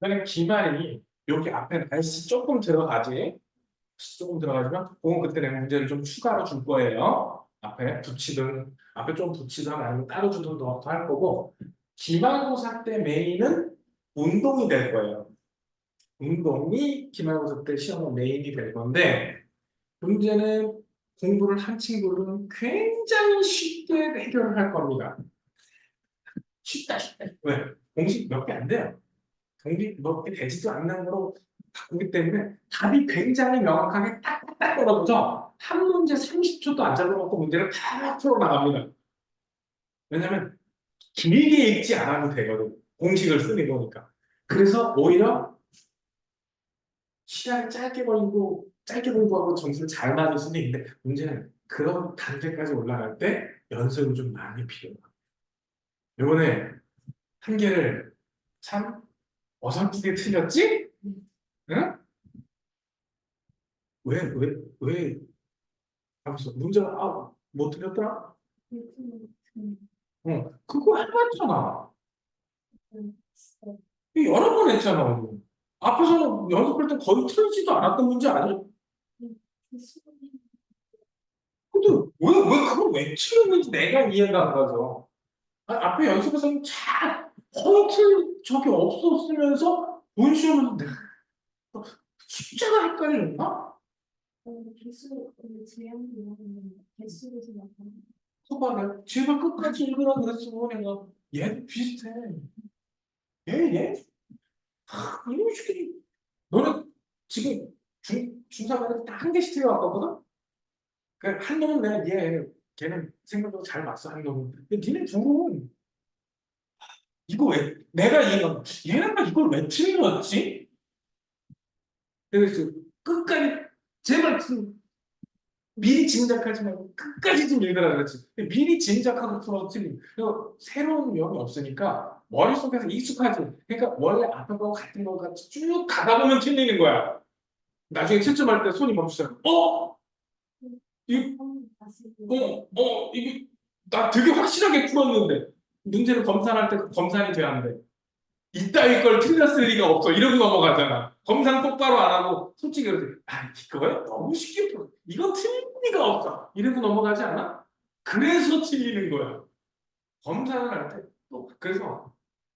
그러니까 기말이 여기 앞에 날씨 조금 들어가지. 조금 들어가지만 그건 그때 내가 문제를 좀 추가로 줄 거예요. 앞에 붙이든 앞에 좀 붙이든 아니면 따로 주든 더 할 거고 기말고사 때 메인은 운동이 될 거예요. 운동이 기말고사 때 시험의 메인이 될 건데 문제는 공부를 한 친구는 굉장히 쉽게 해결을 할 겁니다. 쉽다, 쉽다. 왜? 공식 몇 개 안 돼요. 공식 몇 개 되지도 않는 거로 바꾸기 때문에 답이 굉장히 명확하게 딱딱 떨어져서 한 문제 30초도 안 잡아먹고 문제를 다 풀어 나갑니다. 왜냐면 길게 읽지 않아도 되거든. 공식을 쓰는 거니까. 그래서 오히려 시간을 짧게 공부하고 점수를 잘 받을 수는 있는데 문제는 그런 단계까지 올라갈 때 연습이 좀 많이 필요해요. 요번에 한 개를 참 어설프게 틀렸지? 응? 왜, 하면서 문제가, 못 틀렸더라? 그거 해봤잖아. 여러 번 했잖아. 앞에서는 연습할 때 거의 틀리지도 않았던 문제 아니야? 근데 그걸 왜 틀렸는지 내가 이해가 안 가서. 앞에 연습에서는 거의 틀 적이 없었으면서 본시험은 내가 숫자가 헷갈리는가? 봐봐, 제발 끝까지 읽으라 그랬어, 내가. 얘도 비슷해. 얘? 이런 식이 너는 지금 중사관에 딱 한 개씩 틀려왔거든? 한 놈은 내가 걔는 생각보다 잘 맞어, 한 놈은. 근데 니네 둘은 이거 왜, 내가 얘네가 이걸 왜 틀렸지? 그래서 끝까지, 제발 미리 짐작하지 말고 끝까지 좀 읽으라 그랬지. 미리 짐작하고 풀어도 틀림. 새로운 영이 없으니까 머릿속에서 익숙하지. 그러니까 원래 앞에 거고 같은 거 같이 쭉 가다 보면 틀리는 거야. 나중에 채점할 때 손이 멈추잖아. 이, 이게, 나 되게 확실하게 풀었는데, 문제를 검산할 때 그 검산이 돼야 안 돼. 이따위 걸 틀렸을 리가 없어. 이러고 넘어가잖아. 검산 똑바로 안 하고, 솔직히 그러지. 이거야? 너무 쉽게 풀어. 이건 틀릴 리가 없어. 이러고 넘어가지 않아? 그래서 틀리는 거야. 검사를 할 때, 또, 그래서,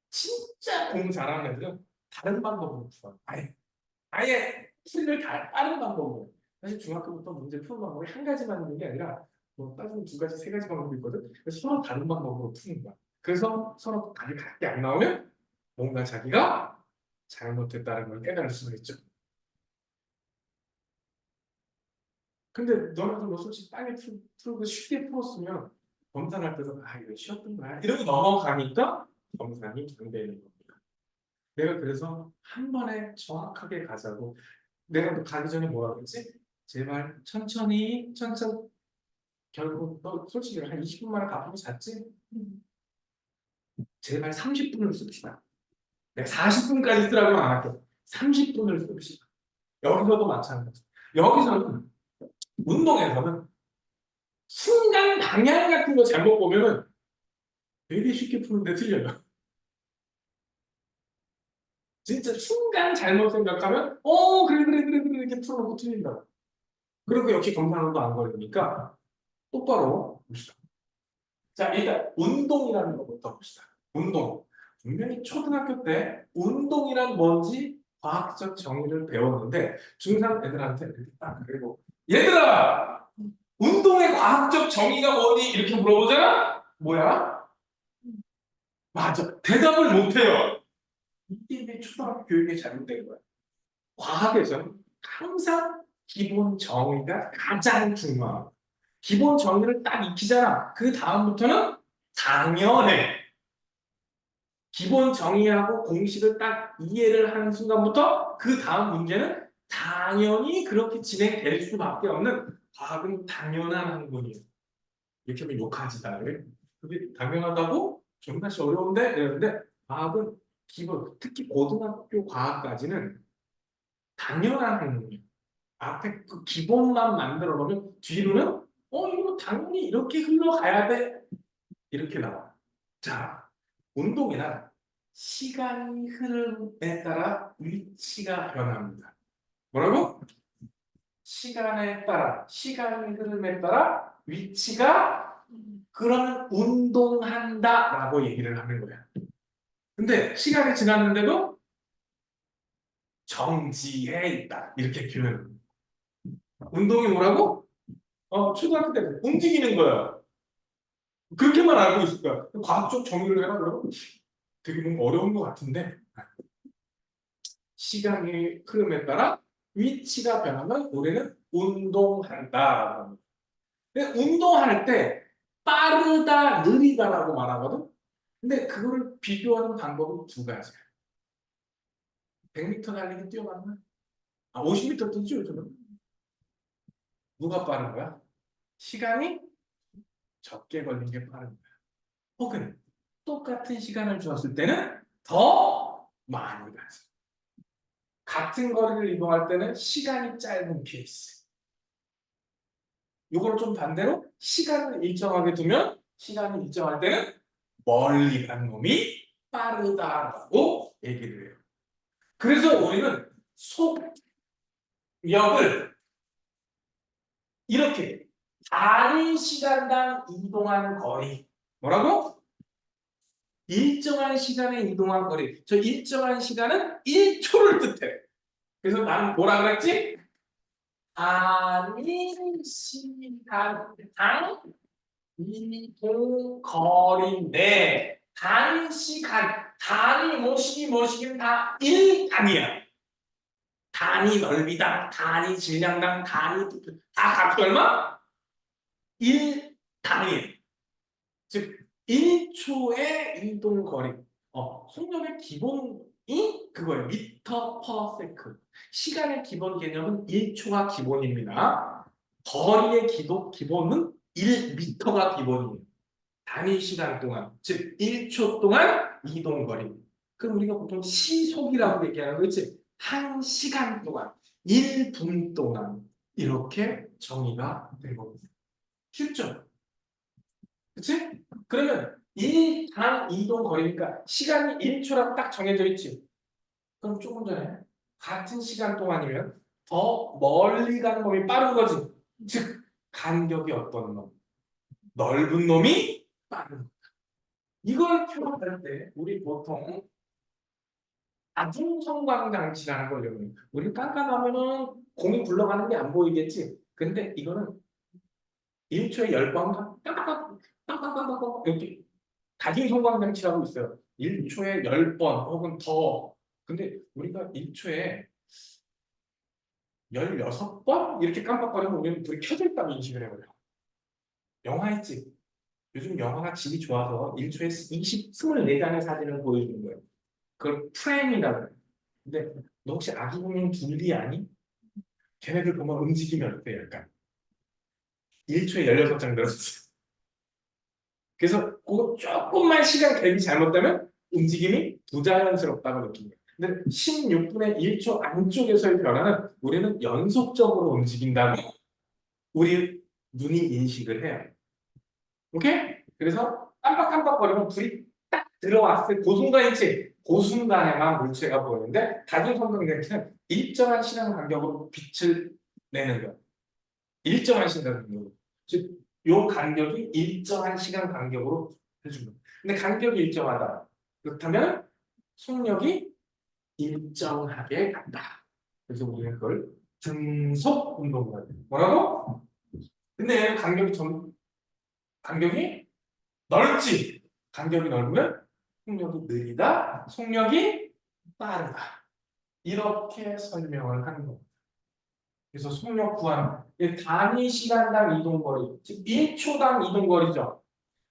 진짜 공부 잘하는 애들은 다른 방법으로 풀어. 아예 풀이를 다른 방법으로. 사실 중학교부터 문제 푸는 방법이 한 가지만 있는 게 아니라 뭐 따지면 두 가지, 세 가지 방법이 있거든. 그래서 서로 다른 방법으로 푸는 거야. 그래서 서로 답이 같게 안 나오면 뭔가 자기가 잘못했다는 걸 깨달을 수가 있죠. 근데 너네도 뭐 솔직히 빨리 풀고 쉽게 풀었으면 검산할 때도 이거 쉬웠던 거야. 이러고 넘어가니까 검산이 안 되는 겁니다. 내가 그래서 한 번에 정확하게 가자고 내가 또 가기 전에 뭐라 그랬지? 제발 천천히 결국 너 솔직히 한 20분 만에 바쁘고 잤지? 제발 30분을 씁시다. 내가 40분까지 쓰라고는 안 할게. 30분을 씁시다. 여기서도 마찬가지. 여기서는 운동에서는 순간 방향 같은 거 잘못 보면은 되게 쉽게 푸는데 틀려요. 진짜 순간 잘못 생각하면 그래 이렇게 풀어놓고 틀린다. 그리고 역시 검사도 안 걸리니까 똑바로 봅시다. 자, 일단 운동이라는 것부터 봅시다. 운동. 분명히 초등학교 때 운동이란 뭔지 과학적 정의를 배웠는데 중3 애들한테 이렇게 딱 그리고 얘들아! 운동의 과학적 정의가 뭐니? 이렇게 물어보잖아? 뭐야? 맞아. 대답을 못해요. 이게 초등학교 교육이 잘못된 거야. 과학에서는 항상 기본 정의가 가장 중요하고 기본 정의를 딱 익히잖아. 그 다음부터는 당연해. 기본 정의하고 공식을 딱 이해를 하는 순간부터 그 다음 문제는 당연히 그렇게 진행될 수밖에 없는 과학은 당연한 학문이에요. 이렇게 하면 욕하지 나를. 그게 당연하다고? 정말 어려운데? 이러는데 과학은 기본, 특히 고등학교 과학까지는 당연한 학문이에요. 앞에 그 기본만 만들어 놓으면 뒤로는 이거 당연히 이렇게 흘러가야 돼. 이렇게 나와. 자, 운동이나 시간이 흐름에 따라 위치가 변합니다. 뭐라고? 시간에 따라, 시간의 흐름에 따라 위치가 그러면 운동한다라고 얘기를 하는 거야. 근데 시간이 지났는데도 정지해 있다. 이렇게 표현합니다. 운동이 뭐라고? 초등학교 때 움직이는 거야. 그렇게만 알고 있을 거야. 과학적 정의를 해라 그러면 되게 뭔가 어려운 것 같은데 시간의 흐름에 따라 위치가 변하면 우리는 운동한다라고 합니다. 근데 운동할 때 빠르다, 느리다라고 말하거든. 근데 그거를 비교하는 방법은 두 가지야. 100m 달리기 뛰어봤나? 50m 뛰지 요즘은. 누가 빠른 거야? 시간이 적게 걸린 게 빠른 거야. 혹은 똑같은 시간을 주었을 때는 더 많이 가지. 같은 거리를 이동할 때는 시간이 짧은 케이스. 이걸 좀 반대로 시간을 일정하게 두면 시간이 일정할 때는 멀리 간 놈이 빠르다라고 얘기를 해요. 그래서 우리는 속력을 이렇게 단위 시간당 이동한 거리 뭐라고? 일정한 시간에 이동한 거리. 저 일정한 시간은 1초를 뜻해. 그래서 나는 뭐라 그랬지? 단위 시간당 이동 거리인데 단위 시간, 단위 뭐시긴 다 1단위야. 단위 넓이당, 단위 질량당, 단위 다 값이 얼마? 1단위. 즉 1초의 이동 거리. 속력의 기본이 그거예요. 미터 퍼 세컨드. 시간의 기본 개념은 1초가 기본입니다. 거리의 기본은 1미터가 기본이에요. 단위 시간 동안, 즉 1초 동안 이동 거리. 그럼 우리가 보통 시속이라고 얘기하는 거지. 1시간 동안, 1분 동안 이렇게 정의가 된 겁니다. 쉽죠? 그치? 그러면 당 이동 거리니까 시간이 1초라고 딱 정해져 있지. 그럼 조금 전에 같은 시간 동안이면 더 멀리 가는 놈이 빠른 거지. 즉 간격이 어떤 놈? 넓은 놈이 빠른 놈. 이걸 표현할 때 우리 보통 다중성광 장치라는 걸 이용해요. 우리 깜깜하면은 공이 굴러가는 게 안 보이겠지. 근데 이거는 1초에 10번 깜깜깜깜깜깜깜 이렇게 다중성광 장치라고 있어요. 1초에 10번 혹은 더. 근데 우리가 1초에 16번 이렇게 깜빡거리면 우리는 불이 켜져 있다고 인식을 해버려요. 영화 있지? 요즘 영화가 질이 좋아서 1초에 24장의 사진을 보여주는 거예요. 그걸 프레임이라고 해요. 근데 너 혹시 아기 보면 둘리 아니? 걔네들 보면 움직임이 어때? 약간 1초에 16장 들었어. 그래서 그거 조금만 시간 갭이 잘못되면 움직임이 부자연스럽다고 느낀 거예요. 근데 16분의 1초 안쪽에서의 변화는 우리는 연속적으로 움직인다고 우리 눈이 인식을 해요. 오케이? 그래서 깜빡깜빡거리면 불이 딱 들어왔을 그 순간 있지? 그 순간에만 물체가 보이는데 다중성광장치는 일정한 시간 간격으로 빛을 내는 거야. 일정한 시간 간격으로. 즉, 요 간격이 일정한 시간 간격으로 해준 거야. 근데 간격이 일정하다. 그렇다면 속력이 일정하게 간다. 그래서 우리는 그걸 등속 운동이라고 해요. 뭐라고? 근데 간격이 넓지. 간격이 넓으면 속력이 느리다, 속력이 빠르다. 이렇게 설명을 하는 겁니다. 그래서 속력 구하는 단위 시간당 이동거리, 즉 1초당 이동거리죠.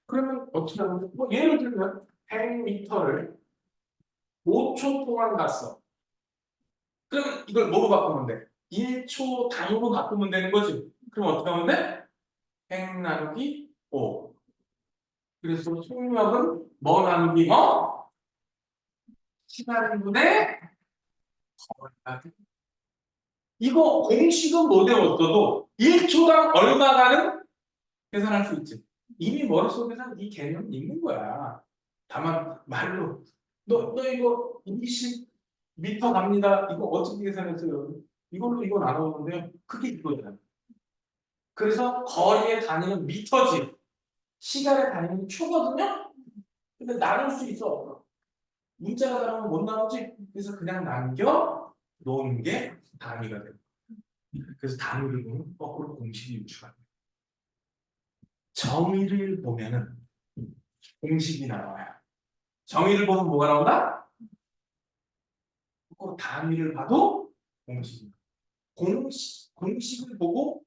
그러면 어떻게 하면 뭐 예를 들면 100m를 5초 동안 갔어. 그럼 이걸 뭐로 바꾸면 돼? 1초 단위로 바꾸면 되는 거지. 그럼 어떻게 하면 돼? 100 나누기 5. 그래서 속력은 뭐 나누기 시간분의 거리가 돼. 이거 공식은 못 외웠어도 1초당 얼마가는 계산할 수 있지. 이미 머릿속에서 이 개념이 있는 거야. 다만 말로 너 이거 20m 갑니다. 이거 어떻게 계산했어요? 이걸로 이거 나누는데요. 그게 이거잖아요. 그래서 거리의 단위는 미터지. 시간의 단위는 초거든요. 근데 나눌 수 있어. 문자가 다르면 못 나누지. 그래서 그냥 남겨 놓은 게 단위가 돼요. 그래서 단위를 보면 거꾸로 공식이 유추가 돼요. 정의를 보면은 공식이 나와요. 정의를 보면 뭐가 나온다? 거꾸로 단위를 봐도 공식이. 공식을 보고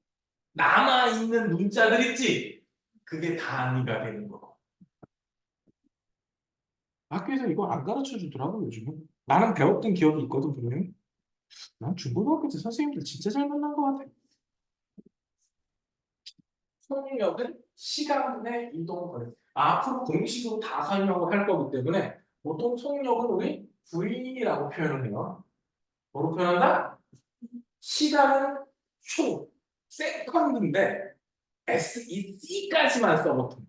남아있는 문자들 있지? 그게 단위가 되는 거. 학교에서 이거 안 가르쳐 주더라고, 요즘은. 나는 배웠던 기억이 있거든, 분명히. 난 중고등학교 때 선생님들 진짜 잘 만난 것 같아. 속력은 시간의 이동거리. 앞으로 공식으로 다 설명을 할 거기 때문에 보통 속력은 우리 V라고 표현을 해요. 뭐로 표현한다? 시간은 초, 세컨드인데 SEC까지만 써, 보통.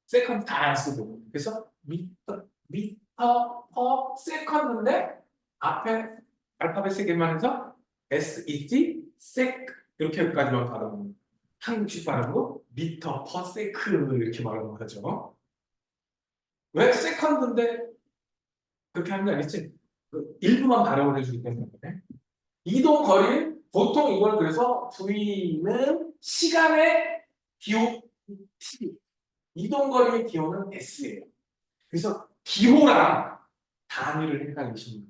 세컨드 다 안 쓰고. 그래서 미터 퍼 세컨드인데 앞에 알파벳 세 개만 해서 SEC, sec 이렇게까지만 발음합니다. 한국식 발음으로 미터 퍼 세크 이렇게 말하는 거죠. 왜 세컨드인데 그렇게 하는 거 아니지? 그 일부만 발음을 해주기 때문에. 이동 거리는 보통 이걸 그래서 V는 시간의 기호 T, 이동 거리의 기호는 S예요. 그래서 기호랑 단위를 헷갈리시는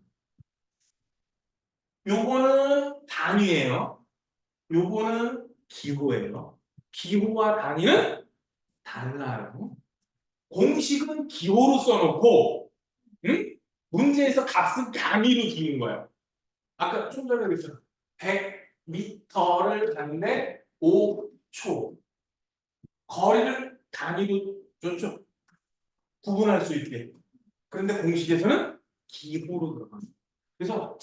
거예요. 요거는 단위예요. 요거는 기호예요. 기호와 단위는 달라요. 공식은 기호로 써놓고, 응? 문제에서 값은 단위로 주는 거예요. 아까 좀 전에 그랬잖아. 100m를 갔는데 5초. 거리를 단위로 줬죠. 구분할 수 있게. 그런데 공식에서는 기호로 들어갑니다. 그래서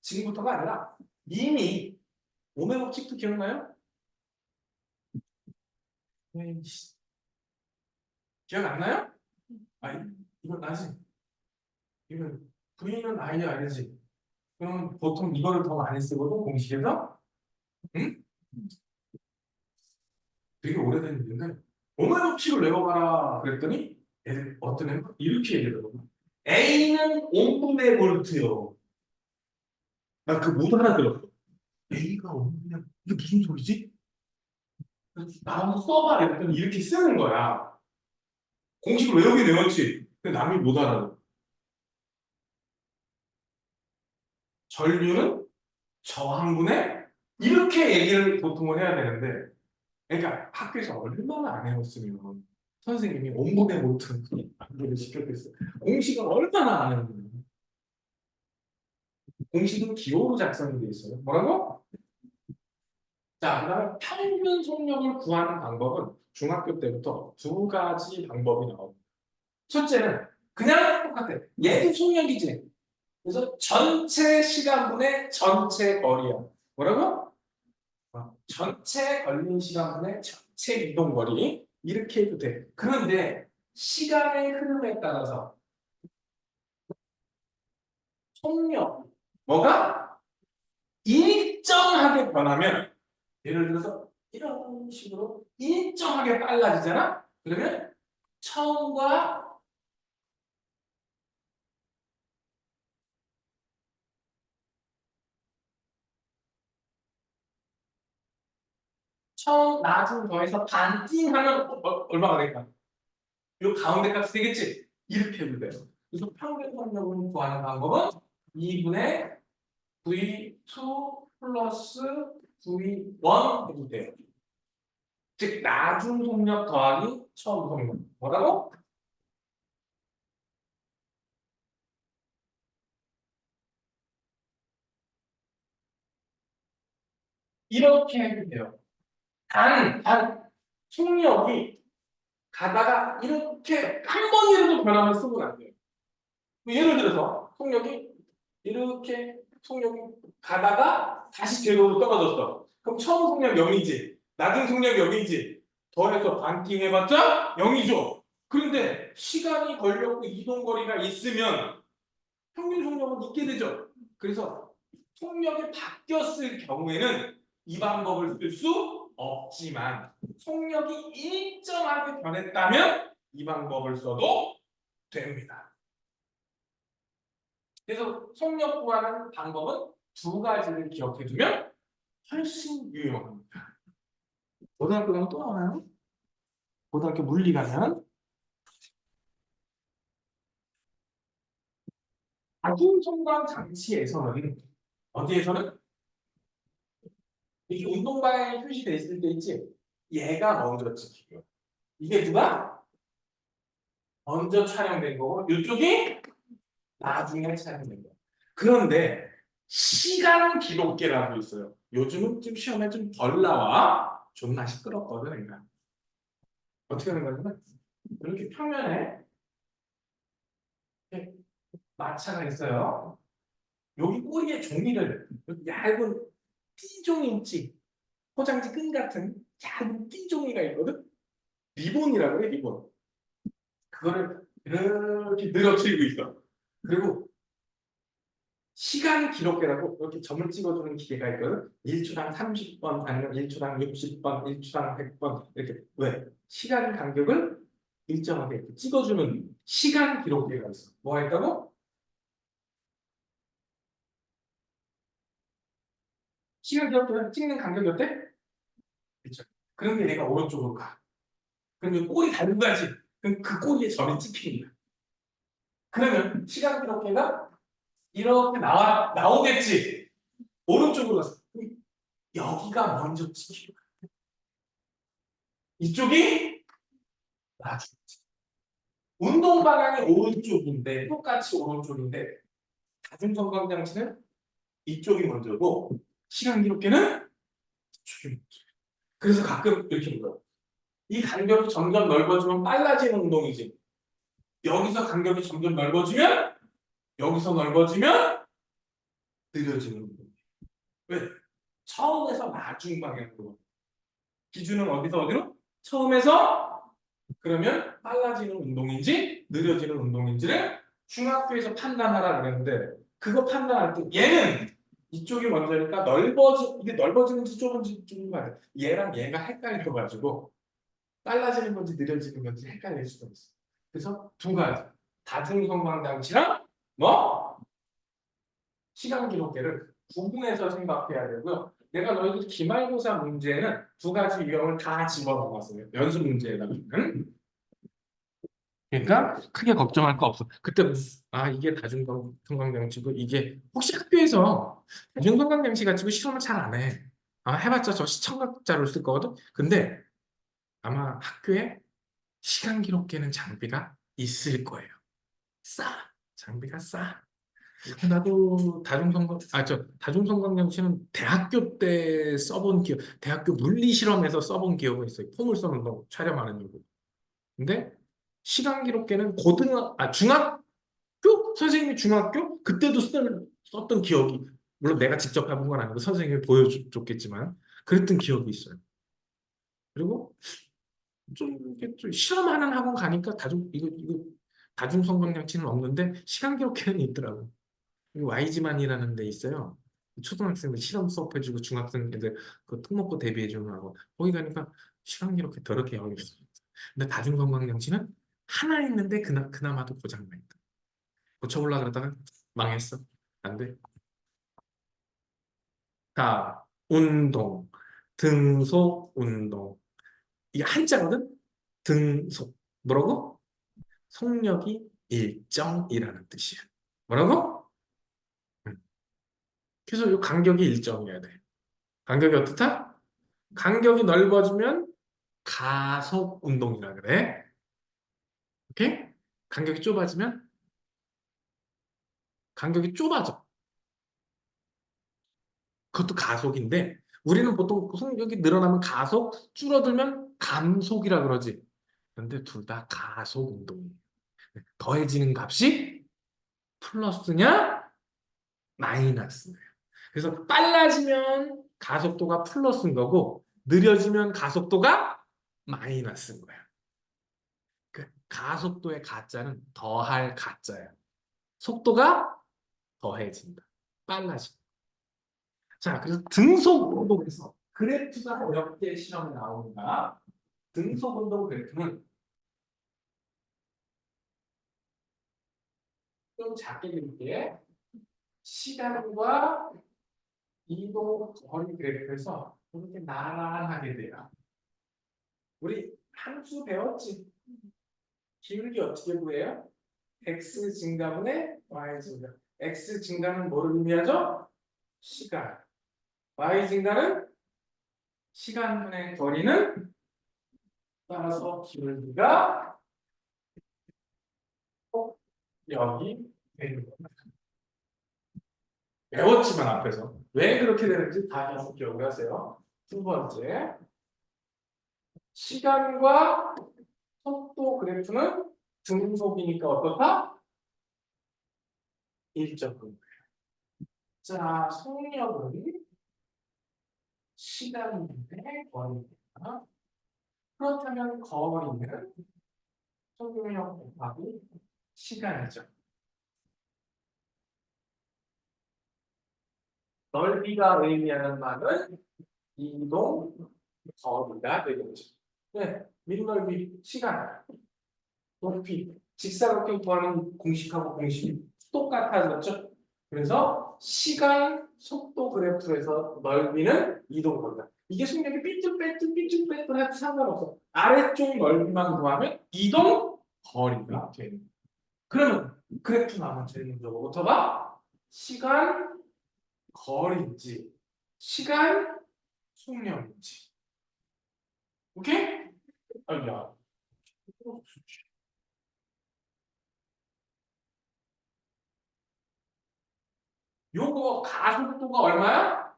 지금부터가 아니라 이미 오메 법칙도 기억나요? 기억 안 나요? 아, 이건 나지. 이건 V는 I야, 알지? 그럼 보통 이거를 더 많이 쓰거든, 공식에서. 응? 되게 오래된 일인데 오메 법칙을 외워봐라 그랬더니 어떤 애는 이렇게 얘기하더라고. A는 온분의 볼트요. 나 그 못 알아들었어. A가 온분의 이게 무슨 소리지? 나한테 써봐 이랬더니 이렇게 쓰는 거야. 공식을 외우긴 외웠지. 근데 남이 못 알아들어. 전류는 저항분에 이렇게 얘기를 보통은 해야 되는데, 그러니까 학교에서 얼마나 안 해봤으면 선생님이 온분의 볼트 안기를 시켰겠어요. 공식은 얼마나 안 해봤는데. 공식은 기호로 작성이 돼 있어요. 뭐라고? 자, 그다음에 평균 속력을 구하는 방법은 중학교 때부터 두 가지 방법이 나옵니다. 첫째는 그냥 똑같아. 얘도 속력이지. 그래서 전체 시간분의 전체 거리야. 뭐라고? 전체 걸린 시간분의 전체 이동 거리. 이렇게 해도 돼. 그런데 시간의 흐름에 따라서 속력, 뭐가 일정하게 변하면, 예를 들어서 이런 식으로 일정하게 빨라지잖아? 그러면 처음과 처음 나중 더해서 반띵하면 얼마가 될까? 이 가운데 값이 되겠지? 이렇게 해도 돼요. 그래서 평균 속력을 구하는 방법은 2분의 V2 플러스 V1 해도 돼요. 즉 나중 속력 더하기 처음 속력. 뭐라고? 이렇게 해도 돼요. 단 속력이 가다가 이렇게 한 번이라도 변하면 쓰면 안 돼요. 예를 들어서 속력이 가다가 다시 제로로 떨어졌어. 그럼 처음 속력 0이지. 나중 속력 0이지. 더해서 반띵 해봤자 0이죠. 그런데 시간이 걸렸고 이동 거리가 있으면 평균 속력은 있게 되죠. 그래서 속력이 바뀌었을 경우에는 이 방법을 쓸 수 없지만 속력이 일정하게 변했다면 이 방법을 써도 됩니다. 그래서 속력 구하는 방법은 두 가지를 기억해 두면 훨씬 유용합니다. 고등학교 가면 또 나와요? 고등학교 물리 가면 다중성광 장치에서는 어디에서는 이 운동방향이 표시돼 있을 때 있지? 얘가 먼저 찍히고 이게 누가 먼저 촬영된 거고 이쪽이 나중에 촬영된 거. 그런데 시간 기록계라고 있어요. 요즘은 좀 시험에 좀 덜 나와. 존나 시끄럽거든, 그러니까. 어떻게 하는 거냐면 이렇게 평면에 이렇게 마차가 있어요. 여기 꼬리에 종이를 얇은 띠종이 있지. 포장지 끈 같은 얇은 띠종이가 있거든. 리본이라고 그래, 리본. 그거를 이렇게 늘어뜨리고 있어. 그리고 시간 기록계라고 이렇게 점을 찍어주는 기계가 있거든. 1초당 30번 아니면 1초당 60번, 1초당 100번 이렇게 왜? 시간 간격을 일정하게 이렇게 찍어주는 시간 기록계가 있어. 뭐가 있다고? 시간 기록계를 찍는 간격이 어때? 그렇죠. 그런 게 얘가 오른쪽으로 가. 그럼 이 꼬리 달고 가지. 그럼 그 꼬리에 점이 찍히는 거야. 그러면 시간 기록계가 이렇게 나오겠지. 오른쪽으로 갔어. 여기가 먼저 찍히고 이쪽이 나중. 운동 방향이 오른쪽인데 똑같이 오른쪽인데 다중성광 장치는 이쪽이 먼저고 시간 기록계는 이쪽이 먼저. 그래서 가끔 이렇게 물어요. 이 간격이 점점 넓어지면 빨라지는 운동이지. 여기서 간격이 점점 넓어지면 여기서 넓어지면 느려지는 운동. 왜? 처음에서 나중 방향으로. 기준은 어디서 어디로? 처음에서 그러면 빨라지는 운동인지 느려지는 운동인지를 중학교에서 판단하라 그랬는데 그거 판단할 때 얘는 이쪽이 먼저니까 이게 넓어지는지 좁은지 좁은 거 얘랑 얘가 헷갈려가지고 빨라지는 건지 느려지는 건지 헷갈릴 수도 있어. 그래서 두 가지 다중성광장치랑 뭐 시간 기록계를 구분해서 생각해야 되고요. 내가 너희들 기말고사 문제는 두 가지 유형을 다 집어넣었어요. 연습 문제에다가. 응? 그러니까 크게 걱정할 거 없어. 그때 이게 다중성광장치고 이게 혹시 학교에서 다중성광장치 가지고 실험을 잘 안 해. 해봤자 저 시청각자료를 쓸 거거든. 근데 아마 학교에 시간 기록계는 장비가 있을 거예요. 싸. 장비가 싸. 나도 다중성광장치는 대학교 때 써본 기억, 대학교 물리 실험에서 써본 기억은 있어요. 포물선 운동 촬영하는 용도. 근데 시간 기록계는 중학교 선생님이 중학교 그때도 썼던 기억이 물론 내가 직접 해본 건 아니고 선생님이 보여줬겠지만 그랬던 기억이 있어요. 그리고 좀 이렇게 좀 실험하는 학원 가니까 이거 다중성광장치는 없는데 시간 기록계는 있더라고. YG만이라는 데 있어요. 초등학생들 실험 수업해주고 중학생들 그 특목고 대비해주는 학원. 거기 가니까 시간 기록계 더럽게 여기있어. 근데 다중성광장치는 하나 있는데 그나마도 고장나 있다. 고쳐보려고 그러다가 망했어. 안 돼. 자, 운동. 등속 운동. 이게 한자거든? 등속. 뭐라고? 속력이 일정이라는 뜻이야. 뭐라고? 응. 그래서 이 간격이 일정이어야 돼. 간격이 어떻다? 간격이 넓어지면 가속 운동이라 그래. 오케이? 간격이 좁아지면 간격이 좁아져. 그것도 가속인데 우리는 보통 속력이 늘어나면 가속, 줄어들면 감속이라 그러지. 그런데 둘 다 가속 운동이에요. 더해지는 값이 플러스냐 마이너스냐. 그래서 빨라지면 가속도가 플러스인 거고 느려지면 가속도가 마이너스인 거야. 그 가속도의 가짜는 더할 가짜야. 속도가 더해진다. 빨라진다. 자, 그래서 등속 운동에서 그래프가 어렵게 시험에 나오니까 등속 운동 그래프는 좀 작게 드릴게. 시간과 이동 거리 그래프에서 이렇게 나란하게 돼요. 우리 함수 배웠지? 기울기 어떻게 구해요? x 증가분의 y 증가. x 증가는 뭐를 의미하죠? 시간. y 증가는 시간분의 거리는 따라서 기울기가 꼭 여기 되는 겁니다. 배웠지만 앞에서 왜 그렇게 되는지 다시 한번 기억을 하세요. 두 번째, 시간과 속도 그래프는 등속이니까 어떻다? 일정분. 자, 속력은 시간분의 거리입니다. 그렇다면 거리는 속력 곱하기 시간이죠. 넓이가 의미하는 바는 이동 거리가 되겠죠. 네, 밀넓이, 시간, 높이, 직사각형 구하는 공식하고 공식이 똑같아졌죠. 그래서 시간, 속도 그래프에서 넓이는 이동 거리다. 이게 속력이 삐뚤빼뚤 해도 상관없어. 아래쪽 넓이만 구하면 이동 거리가 되는 거예요. 그러면 그래프 나면 제일 먼저 뭐부터 봐? 시간, 거리인지, 시간, 속력인지. 오케이? 아니야. 요거 가속도가 얼마야?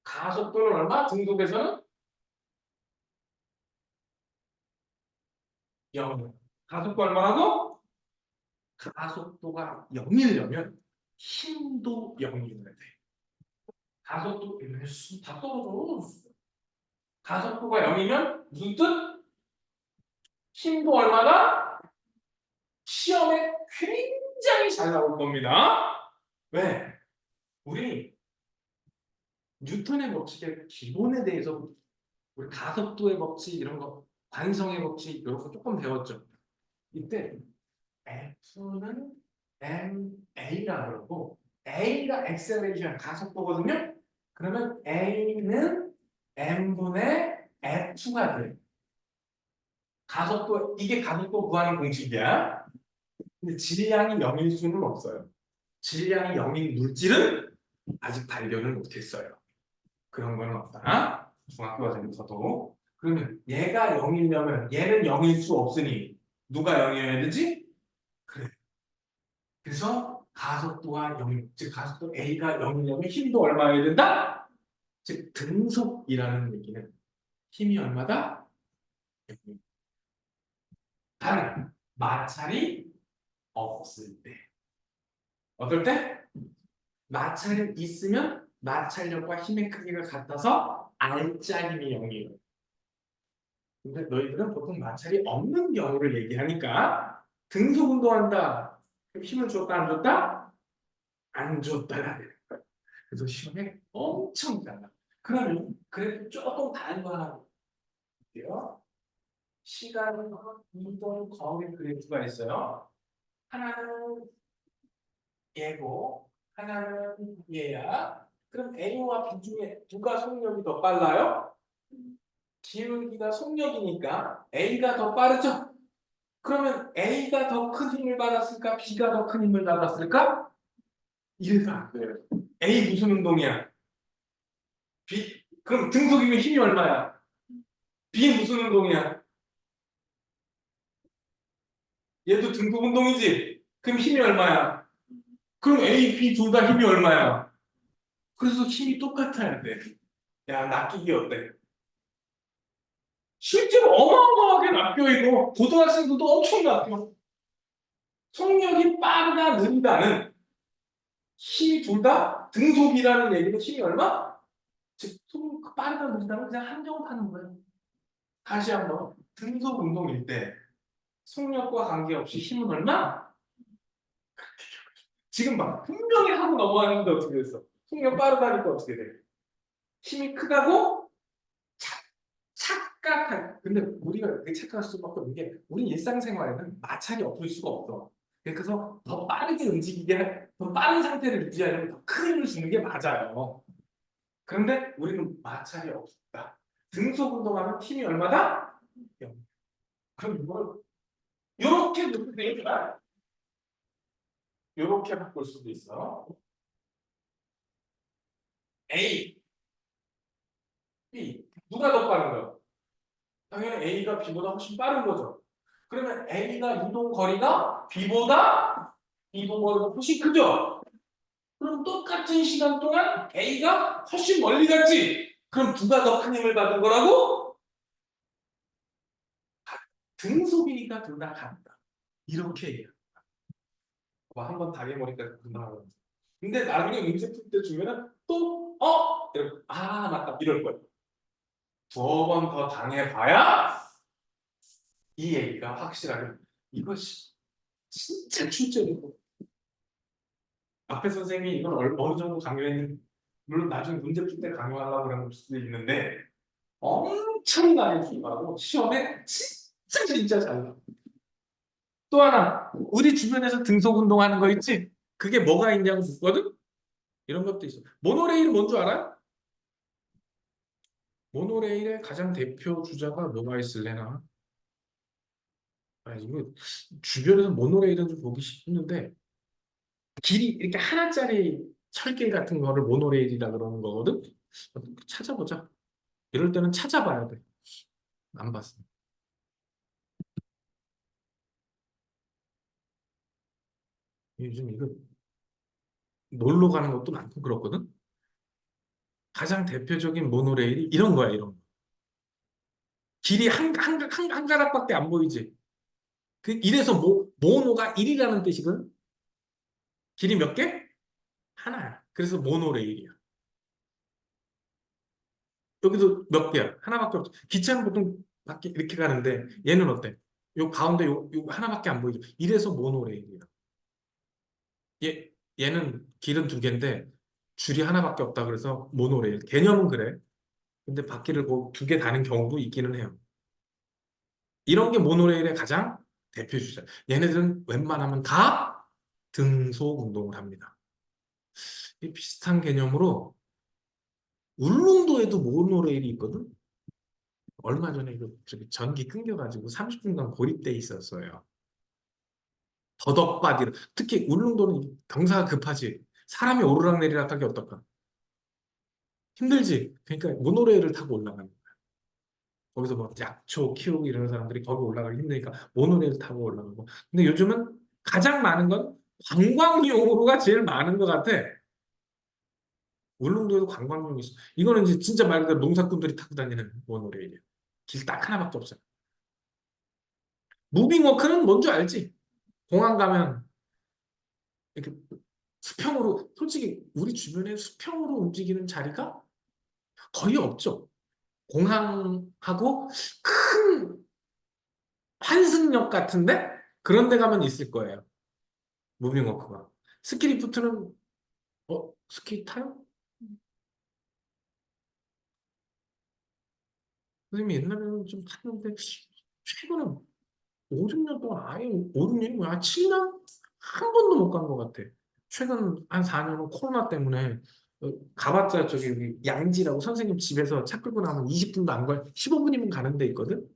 가속도는 얼마? 등급에서는 0. 가속도 얼마라고? 가속도가 0이려면 힘도 0이어야 돼. 가속도 다 떨어져. 가속도가 0이면 무슨 뜻? 힘도 얼마다? 시험에 굉장히 잘 나올 겁니다. 왜? 우리 뉴턴의 법칙의 기본에 대해서 우리 가속도의 법칙 이런 거, 관성의 법칙 이런 거 조금 배웠죠. 이때 F는 ma라고 그러고 A가 acceleration 가속도거든요. 그러면 A는 m분의 F가 돼. 가속도 이게 가속도 구하는 공식이야. 근데 질량이 0일 수는 없어요. 질량이 0인 물질은 아직 발견을 못했어요. 그런 건 없다. 중학교과정에서도. 그러면 얘가 0이려면 얘는 0일 수 없으니 누가 0이어야 되지? 그래. 그래서 가속도가 0, 즉 가속도 A가 0이려면 힘도 얼마여야 된다? 즉 등속이라는 얘기는 힘이 얼마다? 0. 다른 마찰이 없을 때. 어떨 때? 마찰이 있으면 마찰력과 힘의 크기가 같아서 R자 힘이 0이에요. 근데 너희들은 보통 마찰이 없는 경우를 얘기하니까 등속 운동한다. 그럼 힘을 줬다 안 줬다? 안 줬다가 되는 거야. 그래서 시험에 엄청 잘 나. 그러면 그래도 조금 다른 거 하나 볼게요. 시간, 이동, 거리 그래프가 있어요. 하나는 얘고 하나는 얘야. 그럼 A와 B 중에 누가 속력이 더 빨라요? 기울기가 속력이니까 A가 더 빠르죠? 그러면 A가 더 큰 힘을 받았을까? B가 더 큰 힘을 받았을까? 이래서 안 돼요. A 무슨 운동이야? B, 그럼 등속이면 힘이 얼마야? B 무슨 운동이야? 얘도 등속 운동이지? 그럼 힘이 얼마야? 그럼 A, B 둘 다 힘이 얼마야? 그래서 힘이 똑같아야 돼. 야, 낚이기 어때? 실제로 어마어마하게 낚여 이거. 고등학생들도 엄청 낚여. 속력이 빠르다, 느리다는 힘이 둘 다 등속이라는 얘기는 힘이 얼마? 즉, 빠르다, 느리다는 그냥 한정하는 거예요. 다시 한번. 등속 운동일 때 속력과 관계없이 힘은 얼마? 지금 봐. 분명히 하고 넘어가는데 어떻게 됐어? 속력 빠르다니까 어떻게 돼? 힘이 크다고 착각한. 근데 우리가 그렇게 착각할 수밖에 없는 게 우리 일상생활에는 마찰이 없을 수가 없어. 그래서 더 빠르게 움직이게 더 빠른 상태를 유지하려면 더 큰 힘을 주는 게 맞아요. 그런데 우리는 마찰이 없다. 등속 운동하면 힘이 얼마다? 0. 그럼 이걸 이렇게 놓고 되니까 이렇게 바꿀 수도 있어. A, B. 누가 더 빠른 거야? 당연히 A가 B보다 훨씬 빠른 거죠. 그러면 A가 이동 거리가 이동 거리가 훨씬 크죠? 그럼 똑같은 시간 동안 A가 훨씬 멀리 갔지? 그럼 누가 더 큰 힘을 받은 거라고? 등속이니까 둘 다 같다. 이렇게 얘기해요. 한번 당해보니까 금방 하거든. 근데 나중에 문제 풀 때 주면은 또, 이렇게, 맞다. 이럴 거야. 두어 번 더 당해봐야 이 얘기가 확실하게 이것이 진짜 출제고 앞에 선생님이 이걸 어느 정도 강요했는지 물론 나중에 문제 풀 때 강요하려고 그런 수도 있는데 엄청나게 기하고 시험에 진짜 잘 나와. 또 하나 우리 주변에서 등속 운동하는 거 있지? 그게 뭐가 있냐고 묻거든? 이런 것도 있어. 모노레일은 뭔 줄 알아? 모노레일의 가장 대표 주자가 뭐가 있을래나? 이거 주변에서 모노레일은 좀 보기 힘든데 길이 이렇게 하나짜리 철길 같은 거를 모노레일이라 그러는 거거든? 찾아보자. 이럴 때는 찾아봐야 돼. 안 봤어. 요즘 이거 놀러 가는 것도 많고 그렇거든? 가장 대표적인 모노레일이 이런 거야, 이런 거. 길이 한 가닥밖에 안 보이지? 이래서 모노가 1이라는 뜻이거든? 길이 몇 개? 하나야. 그래서 모노레일이야. 여기도 몇 개야? 하나밖에 없어. 기차는 보통 밖에 이렇게 가는데 얘는 어때? 요 가운데 요 하나밖에 안 보이죠? 이래서 모노레일이야. 얘는 길은 두 개인데 줄이 하나밖에 없다 그래서 모노레일. 개념은 그래. 근데 바퀴를 두 개 다는 경우도 있기는 해요. 이런 게 모노레일의 가장 대표 주자. 얘네들은 웬만하면 다 등속 운동을 합니다. 이 비슷한 개념으로 울릉도에도 모노레일이 있거든. 얼마 전에 저기 전기 끊겨가지고 30분간 고립돼 있었어요. 더덕바디로. 특히 울릉도는 경사가 급하지. 사람이 오르락내리락 하기 어떨까? 힘들지. 그러니까 모노레일을 타고 올라가는 거야. 거기서 뭐 약초 키우고 이러는 사람들이 거기 올라가기 힘드니까 모노레일 타고 올라가고. 근데 요즘은 가장 많은 건 관광용으로가 제일 많은 것 같아. 울릉도에도 관광용이 있어. 이거는 이제 진짜 말 그대로 농사꾼들이 타고 다니는 모노레일이야. 길 딱 하나밖에 없어. 무빙워크는 뭔 줄 알지? 공항 가면 이렇게 수평으로 솔직히 우리 주변에 수평으로 움직이는 자리가 거의 없죠. 공항하고 큰 환승역 같은데 그런 데 가면 있을 거예요. 무빙워크가. 스키리프트는 스키 타요? 선생님이 옛날에는 좀 탔는데 최근에 5, 6년 동안 아예 5, 6년이 뭐야? 7년? 한 번도 못 간 것 같아. 최근 한 4년은 코로나 때문에 가봤자 저기 여기 양지라고 선생님 집에서 차 끌고 나면 20분도 안 걸, 15분이면 가는 데 있거든?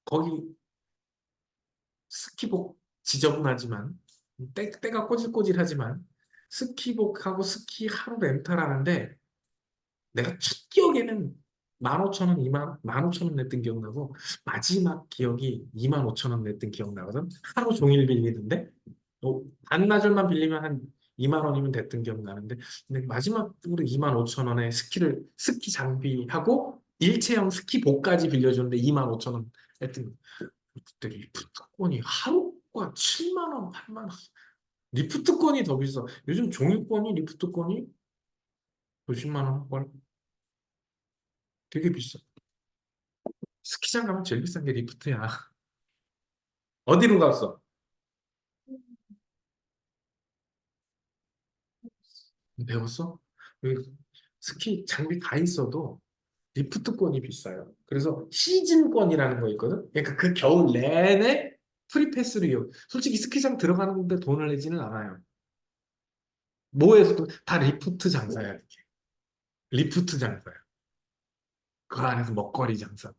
거기 스키복 지저분하지만 때가 꼬질꼬질하지만 스키복하고 스키 하루 렌탈하는데 내가 첫 기억에는 15,000원, 15,000원 냈던 기억나고 마지막 기억이 25,000원 냈던 기억나거든. 하루 종일 빌리는데 반나절만 빌리면 한 2만 원이면 됐던 기억나는데 근데 마지막으로 25,000원에 스키 장비하고 일체형 스키복까지 빌려줬는데 25,000원 했던 그때 리프트권이 하루가 7만 원, 8만 원. 리프트권이 더 비싸. 요즘 종이권이 리프트권이 몇십만 원? 되게 비싸. 스키장 가면 제일 비싼 게 리프트야. 어디로 갔어? 배웠어? 그 스키 장비 다 있어도 리프트권이 비싸요. 그래서 시즌권이라는 거 있거든. 그러니까 그 겨울 내내 프리패스를 이용. 솔직히 스키장 들어가는데 돈을 내지는 않아요. 뭐에서도 다 리프트 장사야, 이게. 리프트 장사야. 그 안에서 먹거리 장사.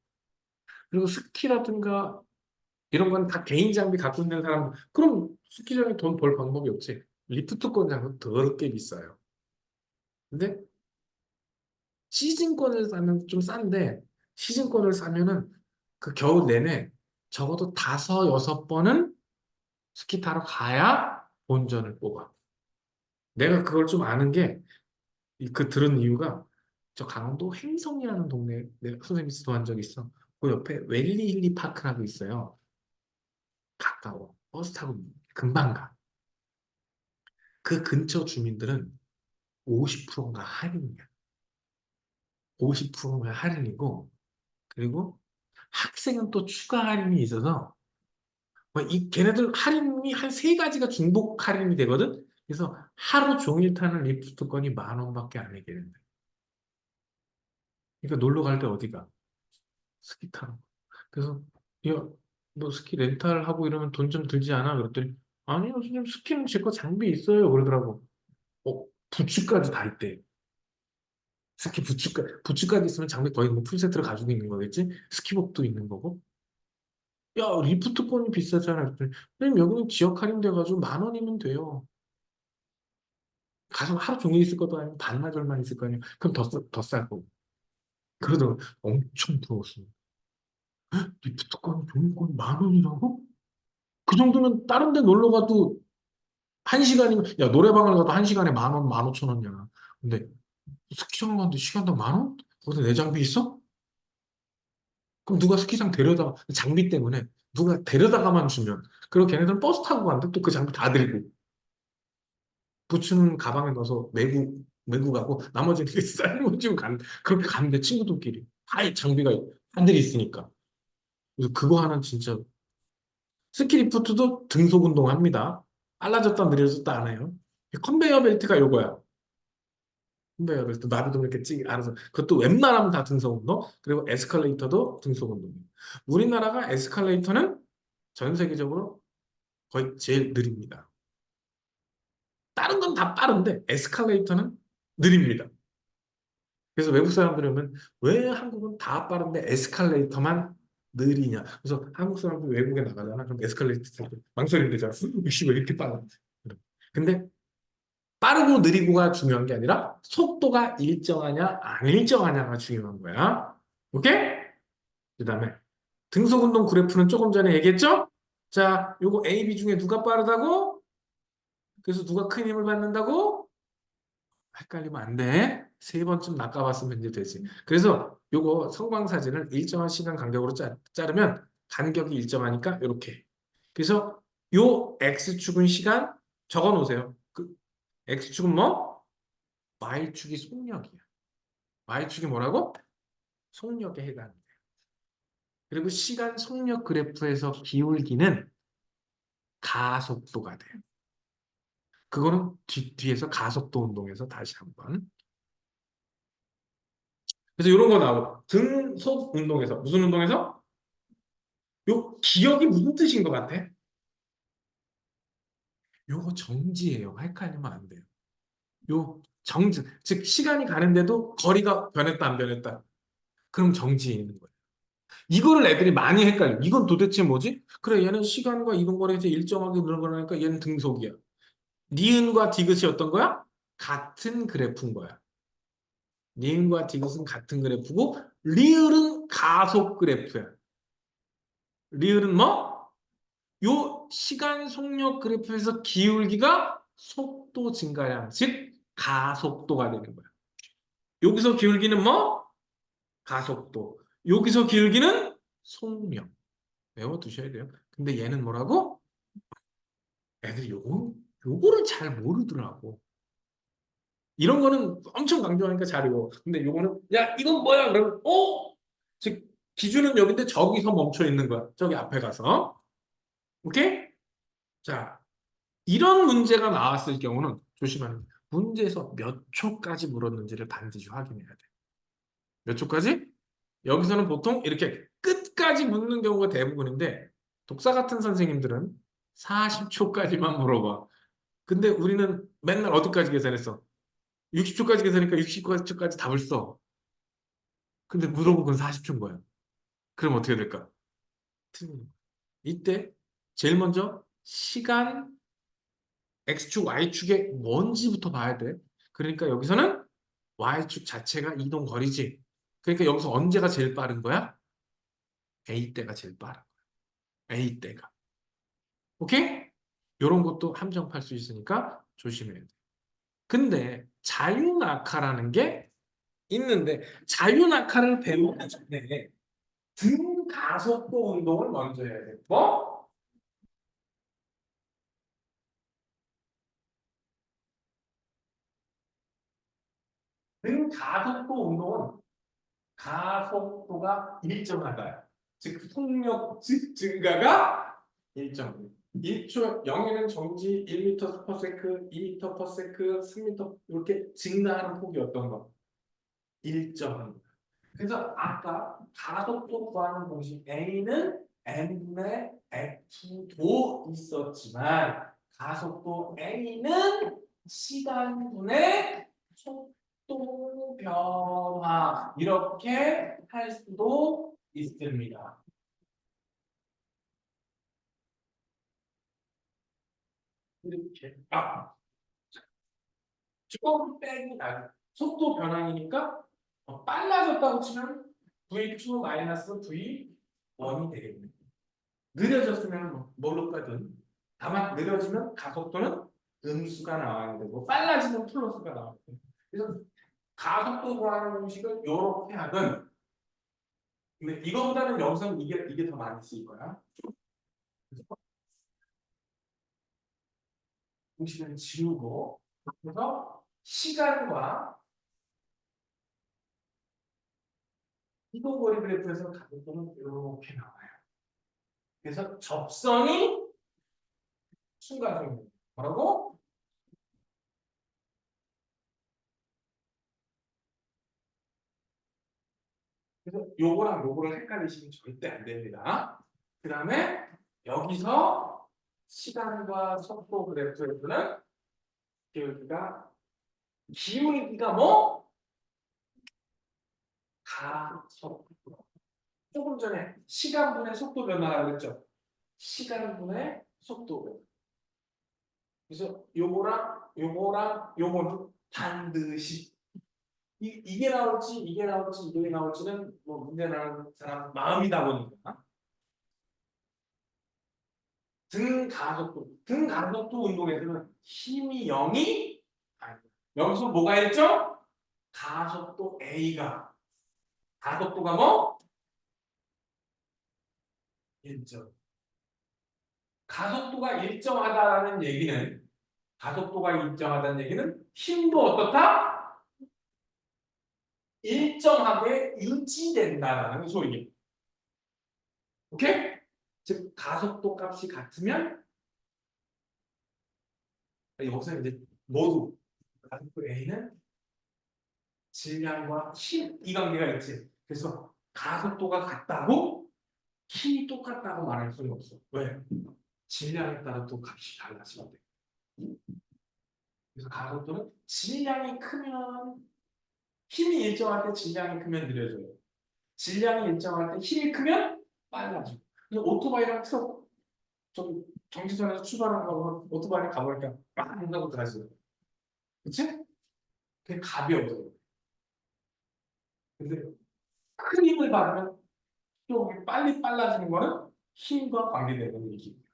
그리고 스키라든가 이런 건 다 개인 장비 갖고 있는 사람, 그럼 스키장에 돈 벌 방법이 없지. 리프트권 장사 더럽게 비싸요. 근데 시즌권을 사면 좀 싼데, 시즌권을 사면은 그 겨울 내내 적어도 다섯, 여섯 번은 스키 타러 가야 본전을 뽑아. 내가 그걸 좀 아는 게, 그 들은 이유가, 저 강원도 횡성이라는 동네에 내가 선생님이 도한 적이 있어. 그 옆에 웰리 힐리 파크라고 있어요. 가까워. 버스 타고 금방 가. 그 근처 주민들은 50%가 할인이야. 50%가 할인이고, 그리고 학생은 또 추가 할인이 있어서, 걔네들 할인이 한 세 가지가 중복 할인이 되거든? 그래서 하루 종일 타는 리프트권이 10,000원밖에 안 내게 된다. 그러니까 놀러 갈 때 어디가? 스키 타러. 그래서, 야, 너 스키 렌탈 하고 이러면 돈 좀 들지 않아? 그랬더니, 아니요, 선생님, 스키는 제 거 장비 있어요. 그러더라고. 부츠까지 다 있대. 스키 부츠까지 있으면 장비 거의 뭐 풀세트를 가지고 있는 거겠지? 스키복도 있는 거고. 야, 리프트권이 비싸잖아. 그랬더니, 선생님, 여기는 지역 할인돼가지고 10,000원이면 돼요. 가서 하루 종일 있을 것도 아니고 반나절만 있을 거 아니에요. 그럼 더 쌀 거고. 그러더라고. 엄청 부러웠습니다. 리프트권, 종이권 10,000원이라고? 그 정도면 다른 데 놀러 가도 한 시간이면, 야, 노래방을 가도 한 시간에 10,000원, 15,000원이야. 근데 스키장 가는데 시간당 10,000원? 거기서 내 장비 있어? 그럼 누가 스키장 장비 때문에 누가 데려다가만 주면, 그리고 걔네들은 버스 타고 가는데 또 그 장비 다 들고, 부츠는 가방에 넣어서 메고 가고, 나머지는 이렇게 쌀모지고 그렇게 가는데 친구들끼리. 다 장비가 한들이 있으니까. 그래서 그거 하나 진짜, 스키리프트도 등속 운동합니다. 빨라졌다 느려졌다 안 해요. 컨베이어 벨트가 요거야. 컨베이어 벨트 나비도 이렇게 알아서. 그것도 웬만하면 다 등속 운동. 그리고 에스컬레이터도 등속 운동이에요. 우리나라가 에스컬레이터는 전 세계적으로 거의 제일 느립니다. 다른 건 다 빠른데 에스컬레이터는 느립니다. 그래서 외국 사람들이 오면 왜 한국은 다 빠른데 에스컬레이터만 느리냐. 그래서 한국 사람들 외국에 나가잖아. 그럼 에스컬레이터 탈 때 망설이게 되잖아. 이씨 왜 이렇게 빨라. 근데 빠르고 느리고가 중요한 게 아니라 속도가 일정하냐 안 일정하냐가 중요한 거야. 오케이? 그 다음에 등속운동 그래프는 조금 전에 얘기했죠? 자, 요거 A, B 중에 누가 빠르다고? 그래서 누가 큰 힘을 받는다고? 헷갈리면 안 돼. 세 번쯤 낚아봤으면 이제 되지. 그래서 요거 성광사진을 일정한 시간 간격으로 자르면 간격이 일정하니까 이렇게. 그래서 요 X축은 시간 적어 놓으세요. 그 X축은 뭐? Y축이 속력이야. Y축이 뭐라고? 속력에 해당돼요. 그리고 시간 속력 그래프에서 기울기는 가속도가 돼요. 그거는 뒤에서 가속도 운동에서 다시 한번. 그래서 이런 거 나오고 등속 운동에서 무슨 운동에서? 요 기억이 무슨 뜻인 것 같아? 요거 정지예요. 헷갈리면 안 돼요. 요 정지, 즉 시간이 가는데도 거리가 변했다 안 변했다. 그럼 정지에 있는 거예요. 이거를 애들이 많이 헷갈려. 이건 도대체 뭐지? 그래, 얘는 시간과 이동 거리에서 일정하게 늘어나니까 얘는 등속이야. 니은과 디귿이 어떤 거야? 같은 그래프인 거야. 니은과 디귿은 같은 그래프고 리을은 가속 그래프야. 리을은 뭐? 요 시간 속력 그래프에서 기울기가 속도 증가량, 즉 가속도가 되는 거야. 여기서 기울기는 뭐? 가속도. 여기서 기울기는 속력. 외워두셔야 돼요. 근데 얘는 뭐라고? 애들이 요거를 잘 모르더라고. 이런 거는 엄청 강조하니까 잘 외워. 근데 요거는, 야, 이건 뭐야? 그러면, 즉, 기준은 여기인데 저기서 멈춰 있는 거야. 저기 앞에 가서. 오케이? 자, 이런 문제가 나왔을 경우는 조심하는 거야. 문제에서 몇 초까지 물었는지를 반드시 확인해야 돼. 몇 초까지? 여기서는 보통 이렇게 끝까지 묻는 경우가 대부분인데 독사 같은 선생님들은 40초까지만 물어봐. 근데 우리는 맨날 어디까지 계산했어? 60초까지 계산하니까 60초까지 답을 써. 근데 물어본 건 40초인 거야. 그럼 어떻게 될까? 틀린 거야. 이때 제일 먼저 시간 X축, Y축의 뭔지부터 봐야 돼. 그러니까 여기서는 Y축 자체가 이동 거리지. 그러니까 여기서 언제가 제일 빠른 거야? A 때가 제일 빠른 거야. A 때가. 오케이? 이런 것도 함정팔 수 있으니까 조심해야 돼. 근데 자유낙하라는 게 있는데 자유낙하를 배우기 전에 등가속도 운동을 먼저 해야 돼. 뭐? 등가속도 운동은 가속도가 일정하다. 즉 속력 증가가 일정. 1초 0에는 정지 1m per second, 2m per second, 3m 이렇게 증가하는 폭이 어떤 거? 일정. 그래서 아까 가속도 구하는 공식 A는 M분의 F도 있었지만 가속도 A는 시간분의 속도 변화 이렇게 할 수도 있습니다. 이렇게 조금 빼기 나 속도 변화이니까 빨라졌다고 치면 V2 마이너스 V1이 되겠네. 느려졌으면 뭘로 가든 다만 느려지면 가속도는 음수가 나와야 되고 빨라지면 플러스가 나와야 돼. 그래서 가속도 구하는 공식을 이렇게 하든 근데 이거보다는 여기서는 이게 더 많이 쓰일 거야. 그래서 공식을 지우고 그래서 시간과 이동거리 그래프에서 가속도는 이렇게 나와요. 그래서 접선이 순간적입니다. 뭐라고? 그래서 요거랑 요거를 헷갈리시면 절대 안 됩니다. 그 다음에 여기서 시간과 속도 그래프에서는 여기가 기울기가 뭐? 가속도. 조금 전에 시간분의 속도 변화라고 했죠. 시간분의 속도 변화. 그래서 요거랑 요거는 반드시 이게 나올지 이게 나올지 이게 나올지는 뭐 문제 나는 사람 마음이다 보니까 등가속도 운동에서는 힘이 0이 아니다. 여기서 뭐가 있죠? 가속도 A가 가속도가 뭐? 일정. 가속도가 일정하다는 얘기는 가속도가 일정하다는 얘기는 힘도 어떻다? 일정하게 유지된다라는 소리입니다. 오케이? 즉 가속도 값이 같으면 여기서 이제 모두 가속도 A는 질량과 힘 이 관계가 있지. 그래서 가속도가 같다고 힘이 똑같다고 말할 수는 없어. 왜? 질량에 따라 또 값이 달라지면 돼. 그래서 가속도는 질량이 크면 힘이 일정할 때 질량이 크면 느려져요. 질량이 일정할 때 힘이 크면 빨라져. 그래서 오토바이랑 트럭 좀 정지선에서 출발하는 거하고 오토바이를 가보니까 막 한다고 들어가어요. 그치? 그게 가벼워서. 근데 큰 힘을 받으면 또 빨리 빨라지는 거는 힘과 관계되는 얘기입니다.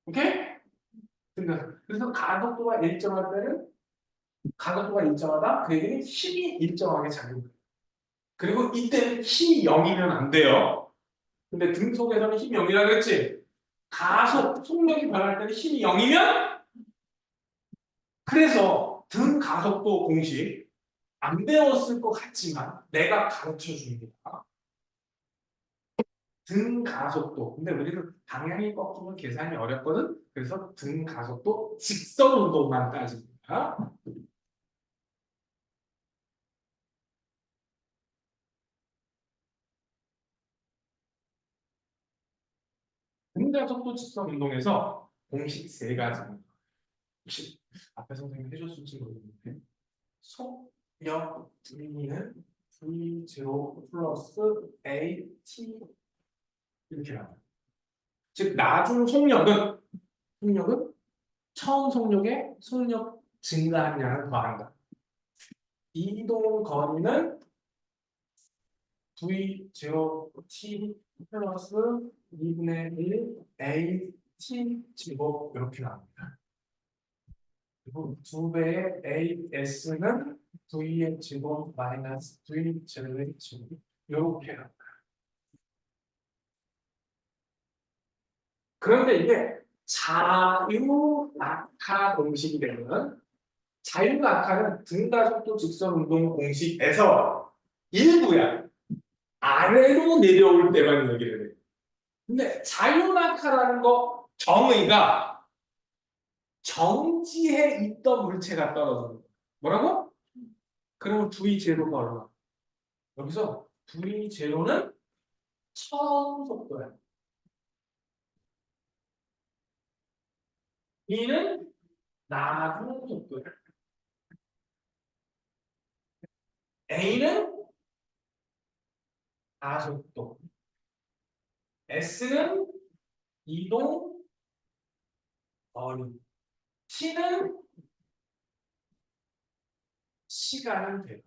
오케이? 그래서 가속도가 일정할 때는 가속도가 일정하다 그 얘기는 힘이 일정하게 작용해요. 그리고 이때는 힘이 0이면 안 돼요. 근데 등속에서는 힘이 0이라 그랬지? 속력이 변할 때는 힘이 0이면 그래서 등가속도 공식 안 배웠을 것 같지만 내가 가르쳐 줍니다. 등가속도. 근데 우리는 방향이 꺾이면 계산이 어렵거든. 그래서 등가속도 직선 운동만 따집니다. 자, 등가속도 측성 운동에서 공식 세 가지. 혹시 앞에 선생님이 해줬을지 모르겠는데 속력 V는 V0 플러스 AT 이렇게 나와요. 즉 나중 속력은 처음 속력에 속력 증가한 양을 더한다. 이동 거리는 V0T 플러스 2분의 1 AT 제곱 이렇게 나옵니다. 그리고 두 배의 AS는 V의 제곱 마이너스 V 제곱의 제곱 이렇게 나옵니다. 그런데 이게 자유-낙하 공식이 되면 자유-낙하는 등가속도 직선 운동 공식에서 일부야. 아래로 내려올 때만 얘기를 해요. 근데 자유-낙하라는 거 정의가 정지해 있던 물체가 떨어지는 거야. 뭐라고? 그러면 V0가 얼마? 여기서 V0는 처음 속도야. E는 나중 속도야. A는 가속도. S는 이동 거리. T는 시간은 돼.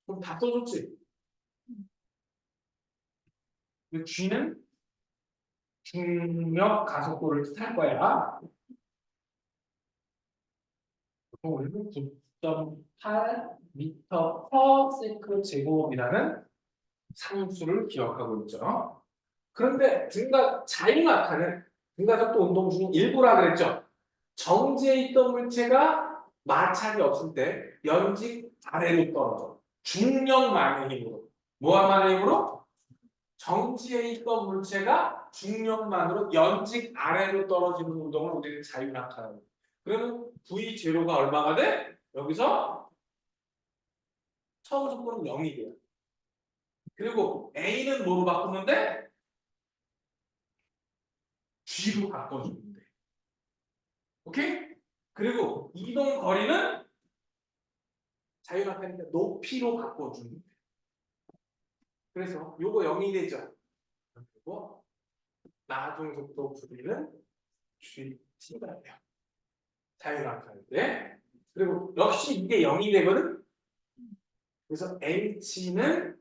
그럼 다 써줬지? G는 중력 가속도를 뜻할 거야. 우리는 9.8 미터 퍼 세컨드 제곱이라는 상수를 기억하고 있죠. 그런데 자유낙하는 등가속도 운동 중 일부라 그랬죠. 정지해 있던 물체가 마찰이 없을 때 연직 아래로 떨어져. 중력만의 힘으로. 뭐만의 힘으로? 정지해 있던 물체가 중력만으로 연직 아래로 떨어지는 운동을 우리는 자유낙하라고 해요. 그러면 V0가 얼마가 돼? 여기서 처음 속도는 0이 돼요. 그리고 A는 뭐로 바꾸면 돼? G로 바꿔주면 돼. 오케이? 그리고 이동 거리는 자유낙하니까 높이로 바꿔주면 돼. 그래서 요거 0이 되죠. 그리고 나중 속도 부리는 G가 돼요. 자유낙하인데. 그리고 역시 이게 0이 되거든. 그래서 H는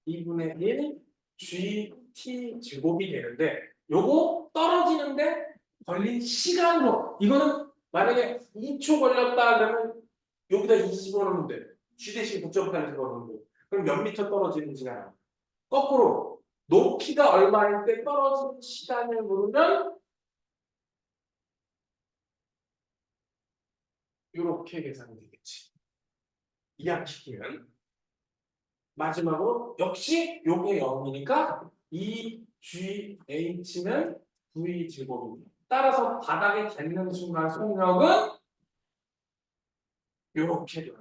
2분의 1 GT 제곱이 되는데 요거 떨어지는데 걸린 시간으로 이거는 만약에 2초 걸렸다 그러면 여기다 2 집어넣으면 돼. G 대신 9.8 집어넣으면 돼. 그럼 몇 미터 떨어지는지가 거꾸로 높이가 얼마일 때 떨어지는 시간을 모르면 이렇게 계산이 되겠지. 이항시키면 마지막으로 역시 요게 0이니까 이 GH는 V 제곱입니다. 따라서 바닥에 닿는 순간 속력은 이렇게 돼요.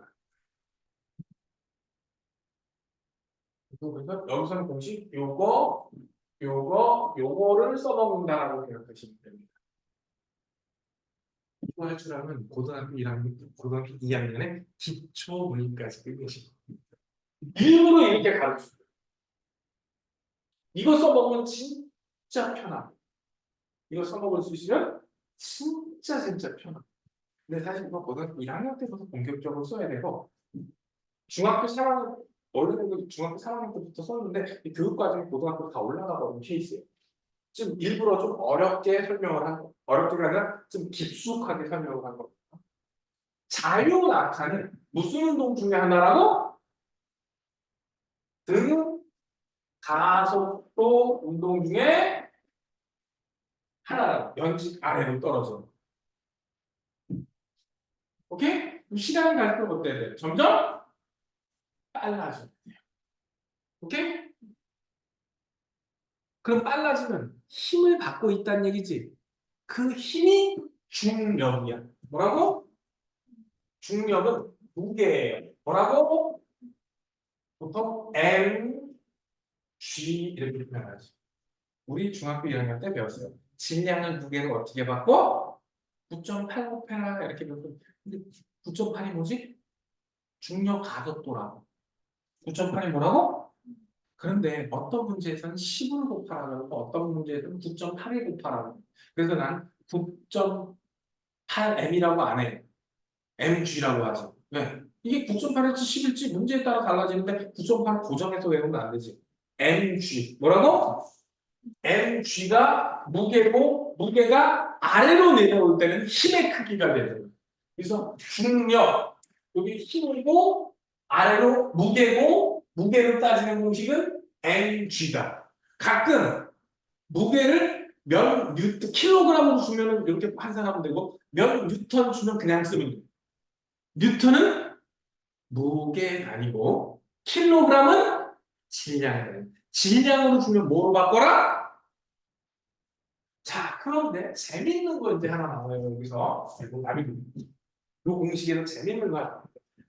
그래서 여기서는 공식 요거를 써먹는다라고 생각하시면 됩니다. 이거 할 줄 알면 고등학교 2학년에 기초 문이까지 끝내시고 일부러 이렇게 가르쳐요. 이거 써먹으면 진짜 편합니다. 이거 써먹을 수 있으면 진짜 편합니다. 근데 사실 이거 고등학교 1학년 때부터 본격적으로 써야 되고 중학교 3학년 원래는 중학교 3학년 때부터 썼는데 이 교육과정이 고등학교 다 올라가 버린 케이스예요. 지금 일부러 좀 어렵게 설명을 한 거. 어렵게가 아니라 좀 깊숙하게 설명을 한 겁니다. 자유낙하는 무슨 운동 중에 하나라고? 등 가속도 운동 중에 하나라고. 연직 아래로 떨어져. 오케이? 시간이 갈수록 어때야 돼? 점점 빨라져야 돼요. 오케이? 그럼 빨라지면 힘을 받고 있다는 얘기지. 그 힘이 중력이야. 뭐라고? 중력은 무게예요. 뭐라고? 보통 M, G 이렇게 표현하지. 우리 중학교 1학년 때 배웠어요. 질량을 무게를 어떻게 바꿔? 9.8 곱해라 이렇게 배웠거든. 근데 9.8이 뭐지? 중력 가속도라고. 9.8이 뭐라고? 그런데 어떤 문제에서는 10을 곱하라고 하고 어떤 문제에서는 9.8을 곱하라고. 그래서 난 9.8M이라고 안 해. MG라고 하지. 왜? 이게 9.8일지 10일지 문제에 따라 달라지는데 9.8을 고정해서 외우면 안 되지. MG. 뭐라고? mg가 무게고 무게가 아래로 내려올 때는 힘의 크기가 되는. 그래서 중력 여기 힘이고 아래로 무게고 무게로 따지는 공식은 mg다. 가끔 무게를 몇 뉴턴 킬로그램으로 주면 이렇게 환산하면 되고 몇 뉴턴 주면 그냥 쓰면 돼. 뉴턴은 무게 아니고 킬로그램은 질량이에요. 질량으로 주면 뭐로 바꿔라? 자, 그런데 재밌는 거 이제 하나 나와요, 여기서. 이거 답이 이 공식에서 재밌는 거야.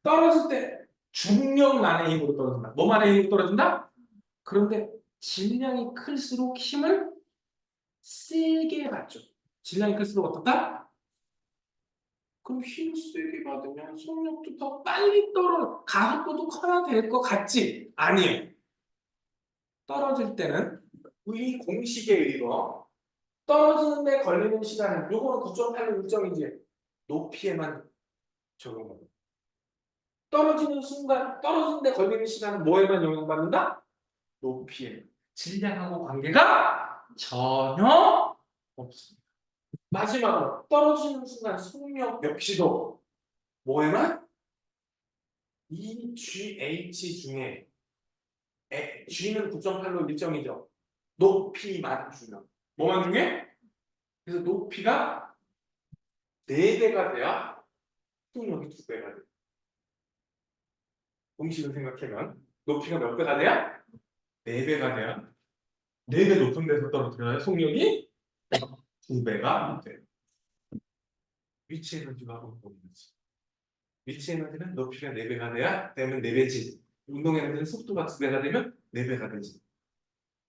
떨어질 때 중력만의 힘으로 떨어진다. 뭐만의 힘으로 떨어진다? 그런데 질량이 클수록 힘을 세게 받죠. 질량이 클수록 어떻다? 그럼 힘을 세게 받으면 속력도 더 빨리 가속도도 커야 될 것 같지? 아니에요. 떨어질 때는 이 공식에 의거 떨어지는 데 걸리는 시간은 요거는 9.8로 일정이지 높이에만 적용합니다. 떨어지는 순간 떨어지는 데 걸리는 시간은 뭐에만 영향받는다? 높이에. 질량하고 관계가 전혀 없습니다. 마지막으로 떨어지는 순간 속력 역시도 뭐에만? 이 GH 중에 G는 9.8로 일정이죠. 높이만 주면 뭐만 중에? 그래서 높이가 4배가 돼야 속력이 2배가 돼. 공식을 생각하면 높이가 몇 배가 돼야? 4배가 돼야 4배 높은 데서 떨어뜨려야 속력이 2배가 돼. 위치 에너지가 한번 보면지. 위치 에너지는 높이가 4배가 돼야 되면 4배지. 운동 에너지는 속도가 2배가 되면 4배가 되지.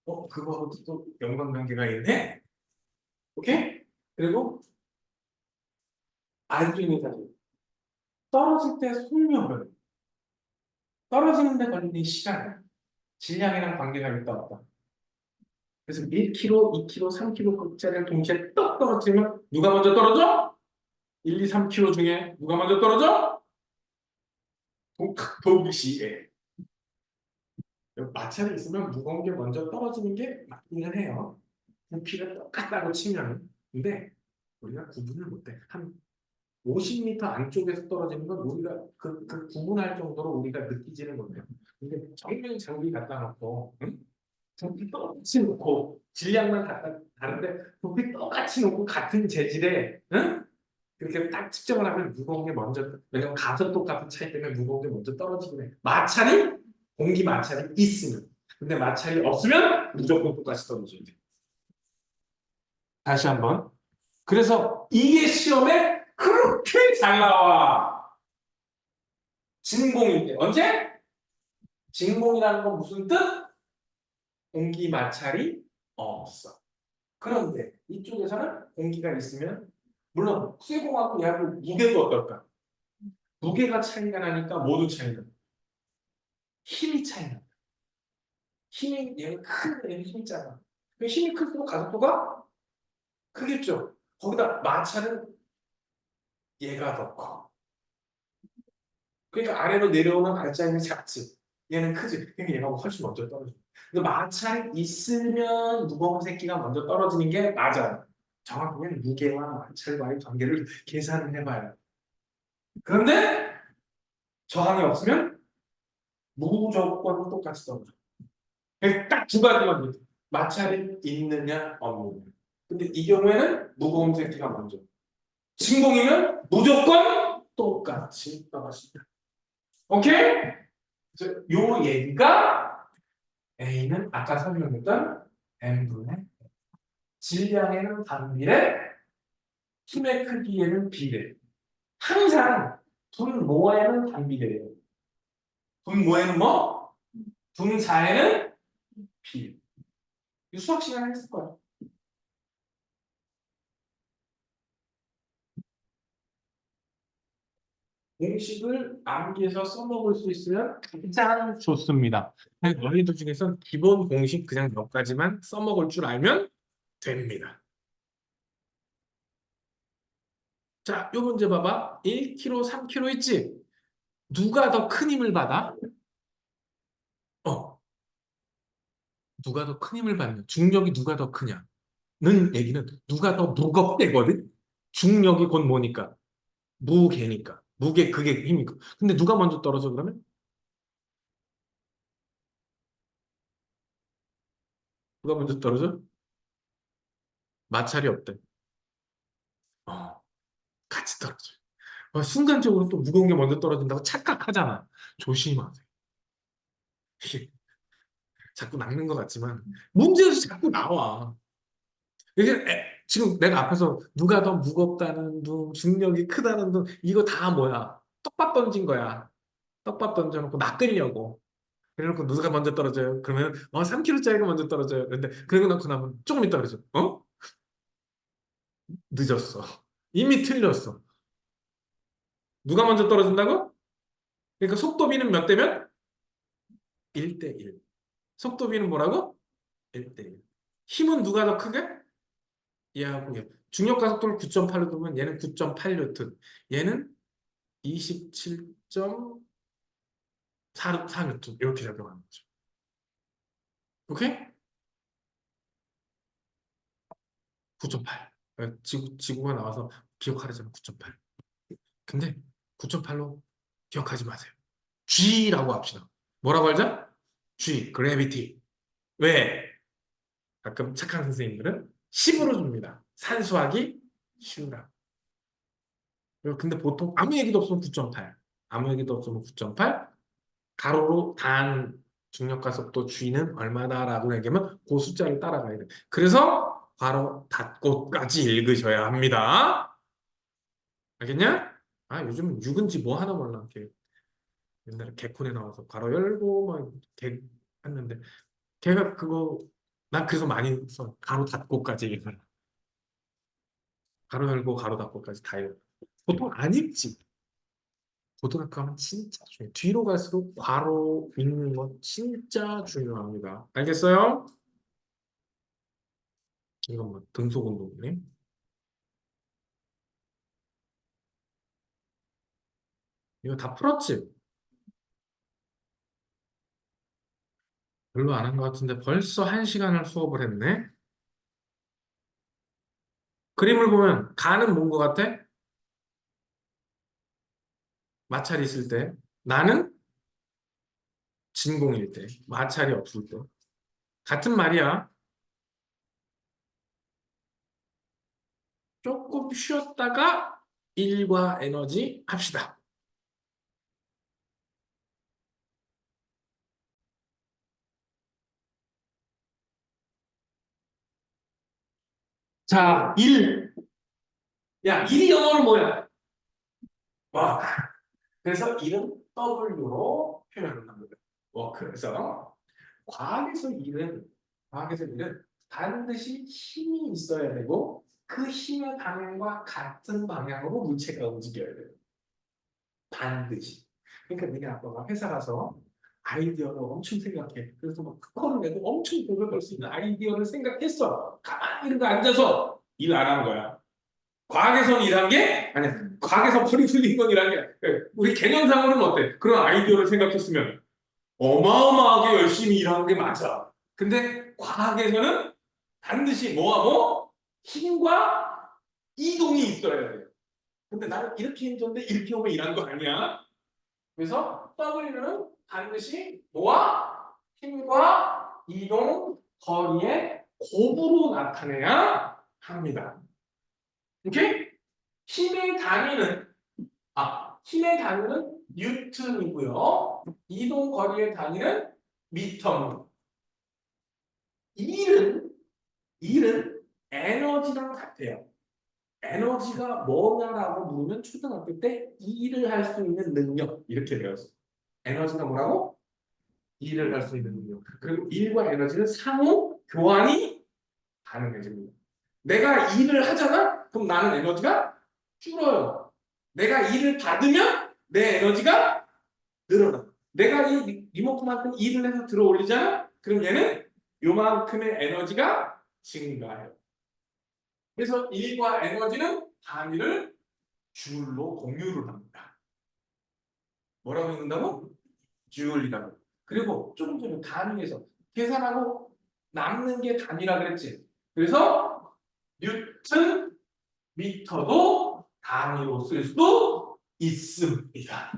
그거하고 또 연관관계가 있네? 오케이? 그리고 알수 있는 사실. 떨어질 때 속력은 떨어지는 데 걸리는 시간, 질량이랑 관계가 있다 없다. 그래서 1km, 2km, 3km짜리를 동시에 떡 떨어뜨리면 누가 먼저 떨어져? 1, 2, 3km 중에 누가 먼저 떨어져? 동시에. 마찰이 있으면 무거운 게 먼저 떨어지는 게 맞기는 해요. 부피가 똑같다고 치면. 근데 우리가 구분을 못해. 한 50m 안쪽에서 떨어지는 건 우리가 그 구분할 정도로 우리가 느끼지는 못해요. 근데 정면 장비 갖다 놓고, 응? 부피 똑같이 놓고, 질량만 다른데 부피 똑같이 놓고 같은 재질에, 응? 그렇게 딱 측정을 하면 무거운 게 먼저, 왜냐면 가속 똑같은 차이 때문에 무거운 게 먼저 떨어지긴 해. 마찰이, 공기 마찰이 있으면. 근데 마찰이 없으면 무조건 똑같이 떨어져야 돼. 다시 한번. 그래서 이게 시험에 그렇게 잘 나와. 진공일 때. 언제? 진공이라는 건 무슨 뜻? 공기 마찰이 없어. 그런데 이쪽에서는 공기가 있으면 물론 쇠공하고 얘하고 무게도 어떨까? 무게가 차이가 나니까 모두 차이가 나. 힘이 차이나. 힘이 얘는 큰 얘는 힘이 작아. 힘이 클수록 가속도가 크겠죠. 거기다 마찰은 얘가 더 커. 그러니까 아래로 내려오는 발자국이 작지. 얘는 크지. 그러니까 얘가 훨씬 먼저 떨어져. 근데 마찰이 있으면 무거운 새끼가 먼저 떨어지는 게 맞아요. 정확하게는 무게와 마찰과의 관계를 계산을 해봐요. 그런데 저항이 없으면 무조건 똑같이 떨어져. 딱 두 가지만 있어. 마찰이 있느냐 없느냐. 근데 이 경우에는 무거운 새끼가 먼저. 진공이면 무조건 똑같이 떨어진다. 오케이? 그래서 요 얘기가 A는 아까 설명했던 M분의 질량에는 반비례 힘의 크기에는 비례. 항상 분모에는 반비례예요. 분모에는 뭐? 분자에는 비례. 이 수학 시간에 했을 거야. 공식을 암기해서 써먹을 수 있으면 가장 좋습니다. 너희들 중에서 기본 공식 그냥 몇 가지만 써먹을 줄 알면 됩니다. 자, 요 문제 봐봐. 1kg, 3kg 있지? 누가 더 큰 힘을 받아? 어, 누가 더 큰 힘을 받냐? 중력이 누가 더 크냐? 는 얘기는 누가 더 무겁대거든? 중력이 곧 뭐니까? 무게니까. 무게, 그게 힘이니까. 근데 누가 먼저 떨어져, 그러면? 누가 먼저 떨어져? 마찰이 없대. 어, 같이 떨어져. 순간적으로 또 무거운 게 먼저 떨어진다고 착각하잖아. 조심하세요. 이게 자꾸 낚는 것 같지만 문제에서 자꾸 나와. 이게 지금 내가 앞에서 누가 더 무겁다는 둥, 중력이 크다는 둥, 이거 다 뭐야? 떡밥 던진 거야. 떡밥 던져놓고 낚으려고. 그래놓고 누가 먼저 떨어져요? 그러면 3kg짜리가 먼저 떨어져요. 근데 그러고 나고 나면 조금 이따 떨어져. 늦었어. 이미 틀렸어. 누가 먼저 떨어진다고? 그러니까 속도비는 몇 대면? 1대 1. 속도비는 뭐라고? 1대 1. 힘은 누가 더 크게? 얘하고 얘. 중력 가속도를 9.8로 두면 얘는 9.8뉴턴. 얘는 27.4뉴턴. 이렇게 작용하는 거죠. 오케이? 9.8. 지구가 나와서 기억하려면 9.8. 근데 9.8로 기억하지 마세요. G라고 합시다. 뭐라고 하자? G, gravity. 왜? 가끔 착한 선생님들은 10으로 줍니다. 산수하기 쉬우라. 근데 보통 아무 얘기도 없으면 9.8. 아무 얘기도 없으면 9.8. 가로로 단 중력가 속도 G는 얼마다라고 얘기하면 그 숫자를 따라가야 돼. 그래서 괄호 닫고까지 읽으셔야 합니다. 알겠냐? 요즘 6인지 뭐 하나 몰라. 이렇게 옛날에 개콘에 나와서 괄호 열고 막 이렇게 했는데 걔가 그거 난 그래서 많이 써. 가로 닫고까지 읽어라. 가로 열고 가로 닫고까지 다 읽어. 보통 안 읽지. 고등학교 하면 진짜 중요해. 뒤로 갈수록 괄호 읽는 건 진짜 중요합니다. 알겠어요? 이건 뭐 등속 운동이네. 이거 다 풀었지? 별로 안 한 것 같은데 벌써 1시간을 수업을 했네? 그림을 보면 가는 뭔 것 같아? 마찰이 있을 때. 나는 진공일 때. 마찰이 없을 때. 같은 말이야. 조금 쉬었다가 일과 에너지 합시다. 자, 일. 야, 일이 영어로 뭐야? 와. 그래서 일은 W로 표현을 합니다. 그래서 과학에서 일은 반드시 힘이 있어야 되고 그 힘의 방향과 같은 방향으로 물체가 움직여야 돼요. 반드시. 그러니까 내가 아까 막 회사 가서 아이디어를 엄청 생각해. 그래서 막 특허를 내고 엄청 돈을 벌 수 있는 아이디어를 생각했어. 가만히 이러고 앉아서 일 안 한 거야. 과학에서는 일한 게 아니야. 과학에서 풀이 풀린 건 일한 게 아니야. 우리 개념상으로는 어때? 그런 아이디어를 생각했으면 어마어마하게 열심히 일하는 게 맞아. 근데 과학에서는 반드시 뭐와 뭐? 힘과 이동이 있어야 돼. 근데 나는 이렇게 힘줬는데 이렇게 오면 일한 거 아니야. 그래서 W는 반드시 뭐와 힘과 이동 거리의 곱으로 나타내야 합니다. 오케이? 힘의 단위는 뉴턴이고요. 이동 거리의 단위는 미터입니다. 일은 에너지랑 같아요. 에너지가 뭐냐라고 물으면 초등학교 때 일을 할 수 있는 능력 이렇게 배웠어. 에너지가 뭐라고? 일을 할 수 있는 능력. 그리고 일과 에너지는 상호 교환이 가능해집니다. 내가 일을 하잖아? 그럼 나는 에너지가 줄어요. 내가 일을 받으면 내 에너지가 늘어나. 내가 이만큼만큼 일을 해서 들어 올리잖아? 그럼 얘는 요만큼의 에너지가 증가해요. 그래서 일과 에너지는 단위를 줄로 공유를 합니다. 뭐라고 읽는다고? 줄이라고. 그리고 조금 전에 단위에서 계산하고 남는 게 단위라 그랬지. 그래서 뉴튼 미터도 단위로 쓸 수도 있습니다.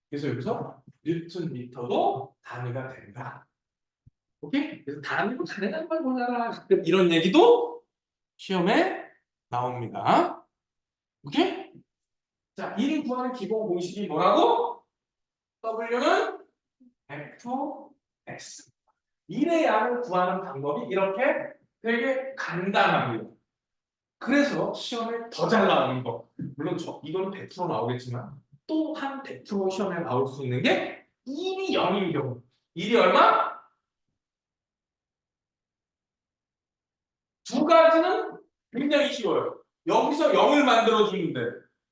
그래서 여기서 뉴튼 미터도 단위가 된다. 오케이? 그래서 단위로 가능한 걸 보자라. 이런 얘기도 시험에 나옵니다. 오케이? 자, 1을 구하는 기본 공식이 뭐라고? W는 벡터 X. 1의 양을 구하는 방법이 이렇게 되게 간단합니다. 그래서 시험에 더 잘 나오는 거. 물론 이거는 100% 나오겠지만 또 한 100% 시험에 나올 수 있는 게 1이 0인 경우. 1이 얼마? 두 가지는 굉장히 쉬워요. 여기서 0을 만들어주는데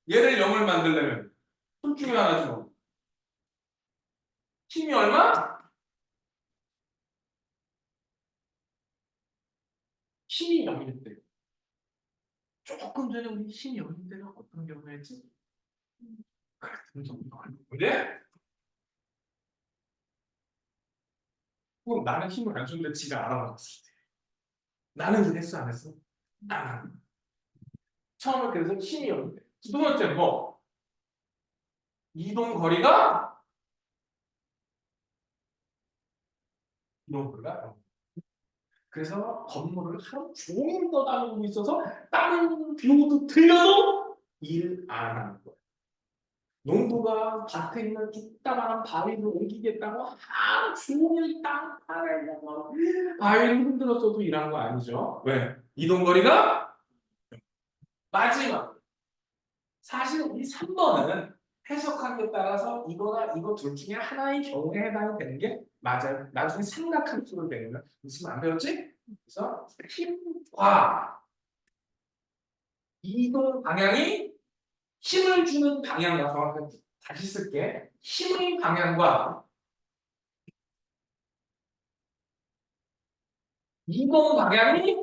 얘를 0을 만들려면 둘 중에 하나죠. 힘이 얼마? 힘이 0일 때. 조금 전에 우리 힘이 0일 때가 어떤 경우였지? 같은 정도 아닌데? 그럼 나는 힘을 안 주는데 지가 알아봤을 때. 나는 일 했어, 안 했어? 안 했어. 처음에 그래서 힘이 0일 때. 두 번째 뭐? 이동 거리가 0. 그래서 건물을 하루 종일 떠다니고 있어서 다른 뷰도 들려도 일 안 하는 거야. 농부가 밭에 있는 이따만한 바위를 옮기겠다고 하루 종일 땅 파내려고 바위를 흔들었어도 일한 거 아니죠? 왜? 이동거리가 마지막. 사실 우리 3번은 해석하기에 따라서 이거나 이거 둘 중에 하나의 경우에 해당이 되는 게 맞아요. 나중에 삼각함수를 배우면 무슨 안 배웠지? 그래서 힘과 이동 방향이 힘을 주는 방향과 정확하게 다시 쓸게. 힘의 방향과 이동 방향이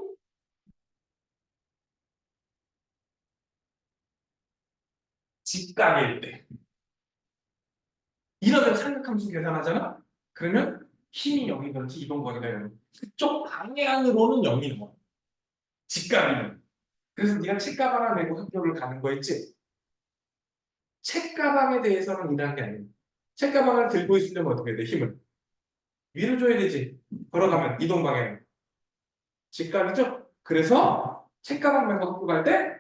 직각일 때. 이러면 삼각함수 계산하잖아? 그러면 힘이 0이든지 이동 거리가 0. 그쪽 방향으로는 0이 나와. 직각이면. 그래서 네가 책가방을 메고 학교를 가는 거 있지? 책가방에 대해서는 일하는 게 아니야. 책가방을 들고 있으려면 어떻게 돼? 힘을. 위로 줘야 되지. 걸어가면 이동 방향. 직각이죠? 그래서 책가방 메고 학교 갈 때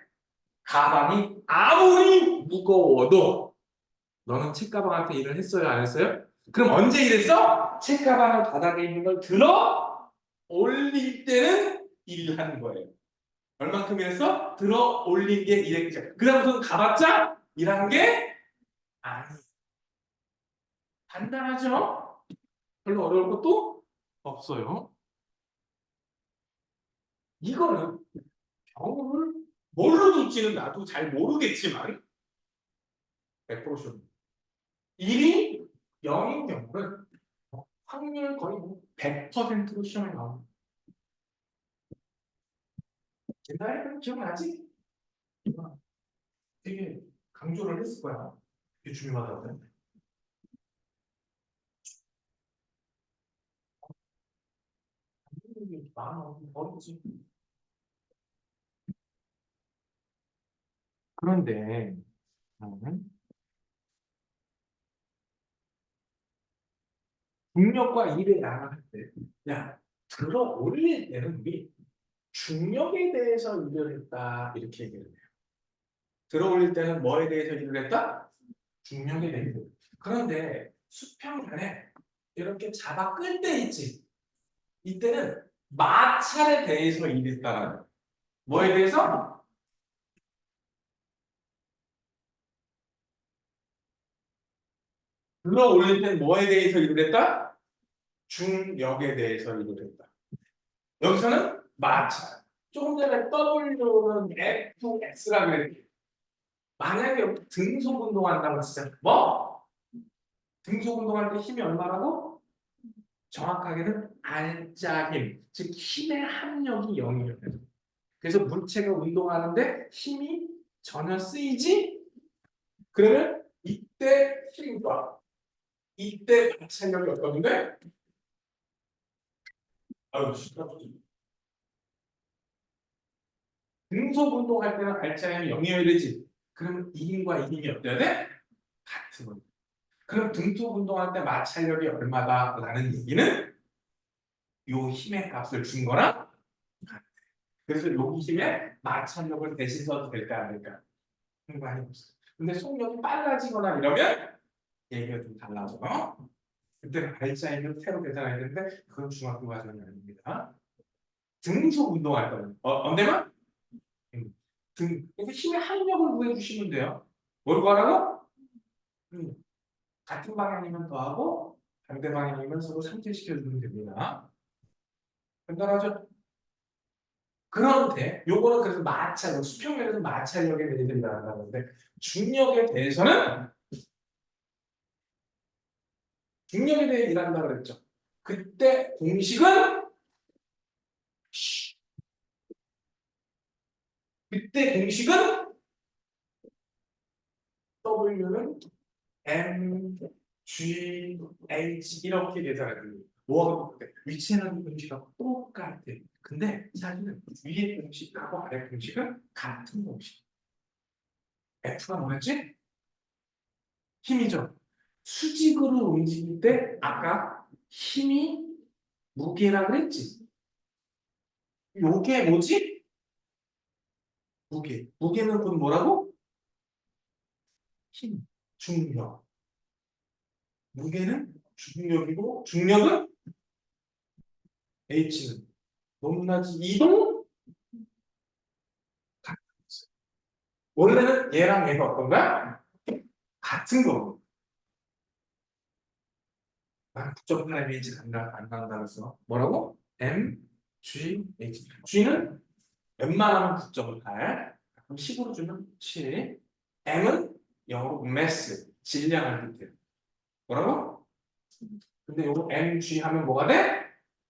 가방이 아무리 무거워도 너는 책가방한테 일을 했어요? 안 했어요? 그럼 언제 일했어? 책가방을 바닥에 있는 걸 들어 올릴 때는 일을 하는 거예요. 얼만큼 일했어? 들어 올린 게 일했죠. 그 다음부터는 가봤자 일한 게 아니. 간단하죠? 별로 어려울 것도 없어요. 이거는 경우를 뭘로 둘지는 나도 잘 모르겠지만 100% 쇼. 1이 0인 경우는 확률 거의 100%로 시험에 나옵니다. 옛날에 그럼 기억나지? 되게 강조를 했을 거야. 되게 중요하다고. 마음 어렵지. 그런데 중력과 일을 나눠할 때, 야, 들어 올릴 때는 우리 중력에 대해서 일을 했다 이렇게 얘기를 해요. 들어 올릴 때는 뭐에 대해서 일을 했다? 중력에 대해서. 그런데 수평면에 이렇게 잡아 끌 때 있지. 이때는 마찰에 대해서 일했다라는. 뭐에 대해서? 들어 올릴 땐 뭐에 대해서 일을 했다? 중력에 대해서 일을 했다. 여기서는 마찰. 조금 전에 W는 Fx라 그랬지. 만약에 등속 운동한다고 진짜 뭐? 등속 운동할 때 힘이 얼마라고? 정확하게는 알짜 힘, 즉 힘의 합력이 0이에요. 그래서 물체가 운동하는데 힘이 전혀 쓰이지? 그러면 이때 힘과 이때 마찰력이 어떤데? 아유, 등속 운동할 때는 알짜 힘이 0이어야 되지. 그러면 이 힘과 이 힘이 어때야 돼? 같은 거예요. 그럼 등속 운동할 때 마찰력이 얼마다라는 얘기는 요 힘의 값을 준 거랑 같아. 그래서 요 힘에 마찰력을 대신 써도 될까 안 될까? 많이 없어. 근데 속력이 빨라지거나 이러면 얘기가 좀 달라져. 그때는 알짜임을 새로 계산해야 되는데 그건 중학교 과정이 아닙니다. 등속 운동할 때는 언제만? 그래서 힘의 합력을 구해주시면 돼요. 뭘 구하라고? 음, 같은 방향이면 더하고 반대 방향이면 서로 상쇄시켜주면 됩니다. 간단하죠? 그런데 요거는 그래서 마찰력, 수평면에서 마찰력에 대해서 일어난다는데 중력에 대해서는 중력에 대해 일한다 그랬죠. 그때 공식은 W는 mg h 이렇게 계산해 줍니다. 뭐하고 똑같아? 위치하는 공식하고 똑같아. 근데 사실은 위의 공식하고 아래 공식은 같은 공식. F가 뭐였지? 힘이죠. 수직으로 움직일 때 아까 힘이 무게라 그랬지. 요게 뭐지? 무게. 무게는 곧 뭐라고? 힘. 중력. 무게는 중력이고 중력은 H는 높낮이 이동? 원래는 얘랑 얘가 어떤 거야? 같은 거. 난 9.8mH 안 간다 그래서 뭐라고? M, G, H. G는 웬만하면 9.8. 그럼 10으로 주면 7. M은 영어로 mass, 질량을 뜻해요. 뭐라고? 근데 요거 mg 하면 뭐가 돼?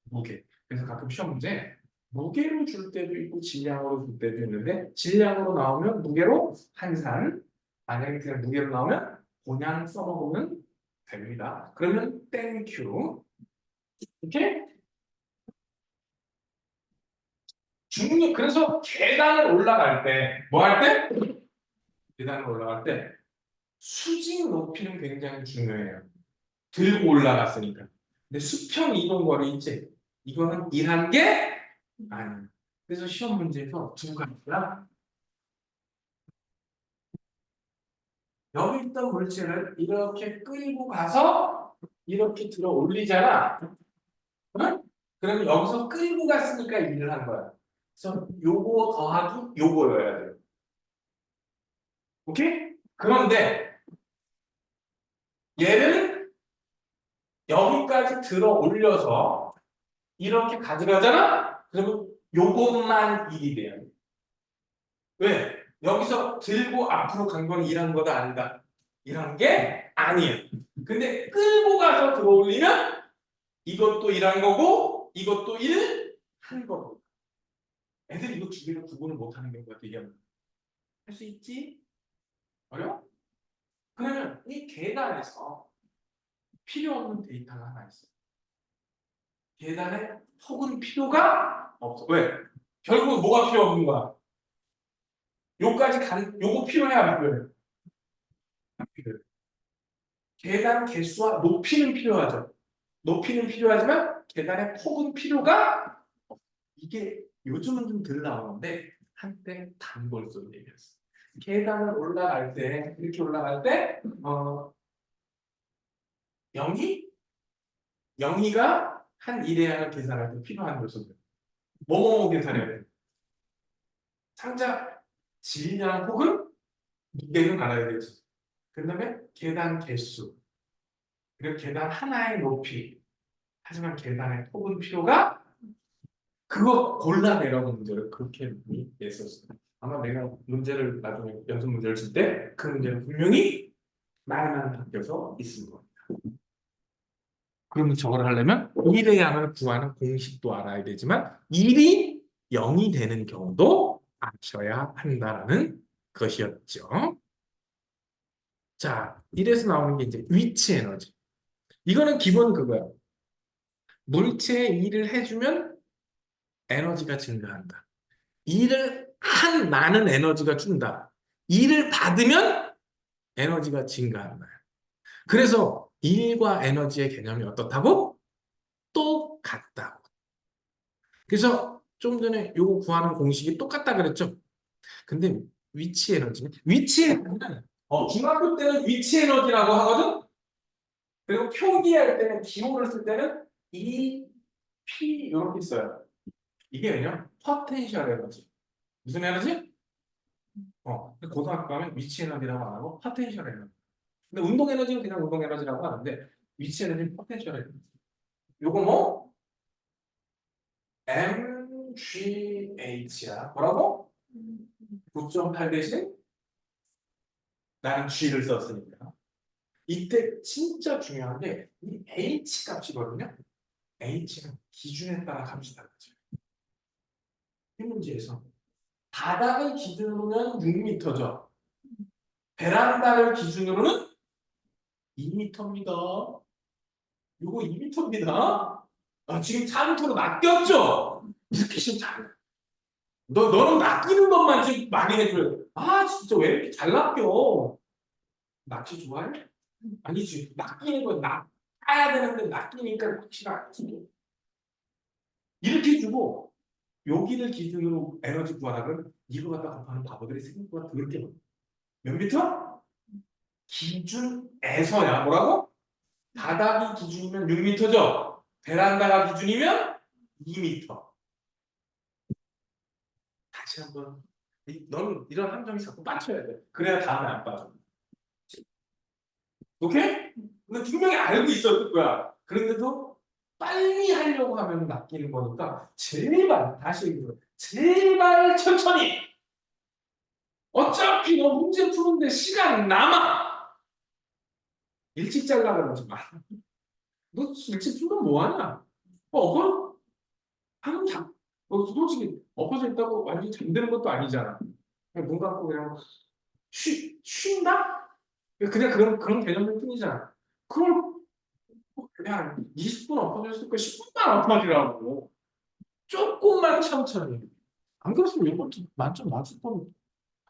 무게. 그래서 가끔 시험 문제 무게로 줄 때도 있고 질량으로 줄 때도 있는데 질량으로 나오면 무게로 환산, 만약에 그냥 무게로 나오면 그냥 써먹으면 됩니다. 그러면 땡큐. 이렇게 중력. 그래서 계단을 올라갈 때 뭐 할 때? 계단을 올라갈 때 수직 높이는 굉장히 중요해요. 들고 올라갔으니까. 근데 수평 이동 거리 있지? 이거는 일한 게 아니야. 그래서 시험 문제에서 두 가지가 여기 있던 물체를 이렇게 끌고 가서 이렇게 들어 올리잖아. 응? 그러면 여기서 끌고 갔으니까 일을 한 거야. 그래서 요거 더하기 요거여야 돼요. 오케이? 그런데 얘를 여기까지 들어 올려서 이렇게 가져가잖아? 그러면 요것만 일이 돼요. 왜? 여기서 들고 앞으로 간 건 일한 거다 아니다. 일한 게 아니에요. 근데 끌고 가서 들어올리면 이것도 일한 거고 이것도 일을 한 거고. 애들이 이거 두 개를 구분을 못하는 경우가 되게 많아. 할수 있지? 어려워? 그러면 이 계단에서 필요 없는 데이터가 하나 있어. 계단에 혹은 필요가 없어. 왜? 결국 뭐가 필요 없는 거야? 요까지 간, 요거 필요해 안 필요해? 안 필요해. 계단 개수와 높이는 필요하죠. 높이는 필요하지만 계단의 폭은 필요가 이게 요즘은 좀 덜 나오는데 한때 단골소리 얘기했어. 계단을 올라갈 때 이렇게 올라갈 때 영희? 영희가 한 일회양을 계산할 때 필요한 요소들. 뭐뭐 계산해야 돼? 상자 질량 혹은 무게는 알아야 되지. 그 다음에 계단 개수. 그리고 계단 하나의 높이. 하지만 계단의 폭은 필요가 그거 골라내라고 문제를 그렇게 냈었어요. 아마 내가 문제를 나중에 연습 문제를 칠 때 그 문제는 분명히 말만 바뀌어서 있을 거예요. 그러면 저걸 하려면 1의 양을 구하는 공식도 알아야 되지만 1이 0이 되는 경우도 아셔야 한다라는 것이었죠. 자, 1에서 나오는 게 이제 위치 에너지. 이거는 기본 그거야. 물체에 일을 해주면 에너지가 증가한다. 일을 한 나는 에너지가 준다. 일을 받으면 에너지가 증가한다. 그래서 일과 에너지의 개념이 어떻다고? 똑같다고. 그래서 좀 전에 요거 구하는 공식이 똑같다 그랬죠? 근데 위치 에너지는 위치 에너지는 중학교 때는 위치 에너지라고 하거든. 그리고 표기할 때는 기호를 쓸 때는 EP 이렇게 써요. 이게 왜냐? 포텐셜 에너지. 무슨 에너지? 근데 고등학교 가면 위치 에너지라고 안 하고 포텐셜 에너지. 근데 운동 에너지는 그냥 운동 에너지라고 하는데 위치 에너지는 포텐셜 에너지. 요거 뭐? MGH야. 뭐라고? 9.8 대신 나는 G를 썼으니까. 이때 진짜 중요한 게 이 H 값이거든요. H는 기준에 따라 값이 달라져요. 이 문제에서 바닥을 기준으로는 6m죠. 베란다를 기준으로는 2m입니다. 요거 2m입니다. 지금 차부터로 낚였죠? 이렇게 시면 잘. 너는 낚이는 것만 지금 많이 해줘요. 진짜 왜 이렇게 잘 낚여? 낚시 좋아해? 아니지. 낚이는 건 낚아야 되는데 낚이니까 낚시가 아니지. 이렇게 해주고 여기를 기준으로 에너지 구하라 그러면 이거 갖다 곱하는 바보들이 생각보다 더럽게 많아. 몇 미터? 기준에서야. 뭐라고? 바닥이 기준이면 6m죠. 베란다가 기준이면 2m. 다시 한번. 너는 이런 함정이 자꾸 빠져야 돼. 그래야 다음에 안 빠져. 오케이? 근데 분명히 알고 있었을 거야. 그런데도 빨리 하려고 하면 낚이는 거니까 제발 다시 얘기해. 제발 천천히. 어차피 너 문제 푸는데 시간 남아. 일찍 잘라 그러지 마. 너 일찍 풀면 뭐하냐? 엎어? 하면 솔직히 엎어져 있다고 완전히 잠드는 것도 아니잖아. 그냥 눈 감고 그냥 쉰다? 그냥 그런 개념일 뿐이잖아. 그걸 그냥 20분 엎어져 있을 거 10분만 엎어지라고. 조금만 천천히. 안 그랬으면 이번 주 만점 맞을 뻔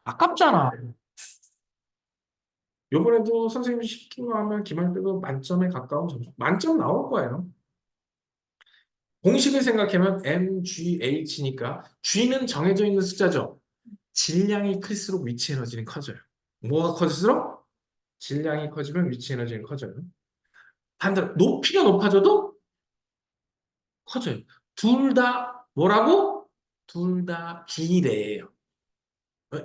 아깝잖아. 이번에도 선생님이 시킨 거 하면 기말 때도 만점에 가까운 점수. 만점 나올 거예요. 공식을 생각하면 MGH니까 G는 정해져 있는 숫자죠. 질량이 클수록 위치 에너지는 커져요. 뭐가 커질수록? 질량이 커지면 위치 에너지는 커져요. 반대로 높이가 높아져도 커져요. 둘 다 뭐라고? 둘 다 비례예요.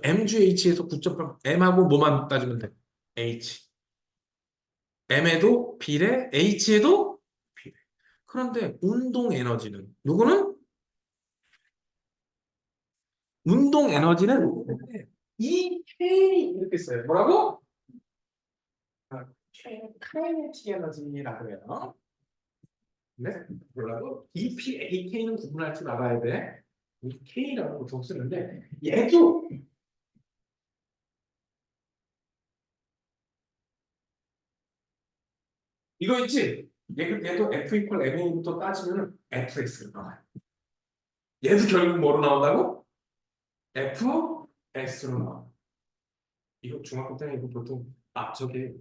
MGH에서 9.8, M하고 뭐만 따지면 돼? H. M에도 비례, H에도 비례. 그런데 운동 에너지는 누구는? 운동 에너지는 이 K 이렇게 써요. 뭐라고? 카이네틱 에너지라고 해요. 네? 몰라도 EPAK는 구분할 줄 알아야 돼. 이 K라고 보통 쓰는데 얘도 이거 있지? 얘도 F 이퀄 MA부터 따지면 FX가 나와요. 얘도 결국 뭐로 나온다고? FX로 나와. 이거 중학교 때는 이거 보통 저게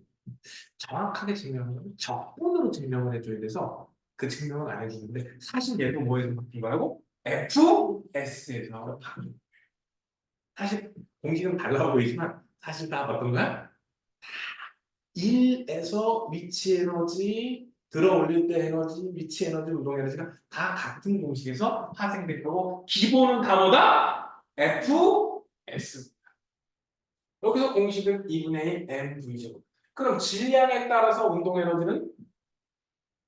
정확하게 증명하면 적분으로 증명을 해줘야 돼서 그 증명을 안 해주는데 사실 얘도 뭐에서 바뀐 거라고? FS에서 바뀐. 사실 공식은 달라 보이지만 사실 다 어떤 거야? 1에서 위치 에너지 들어 올릴 때 에너지, 위치 에너지, 운동 에너지가 다 같은 공식에서 파생될 거고 기본은 다 뭐다? FS. 여기서 공식은 2분의 1 mv죠. 그럼 질량에 따라서 운동 에너지는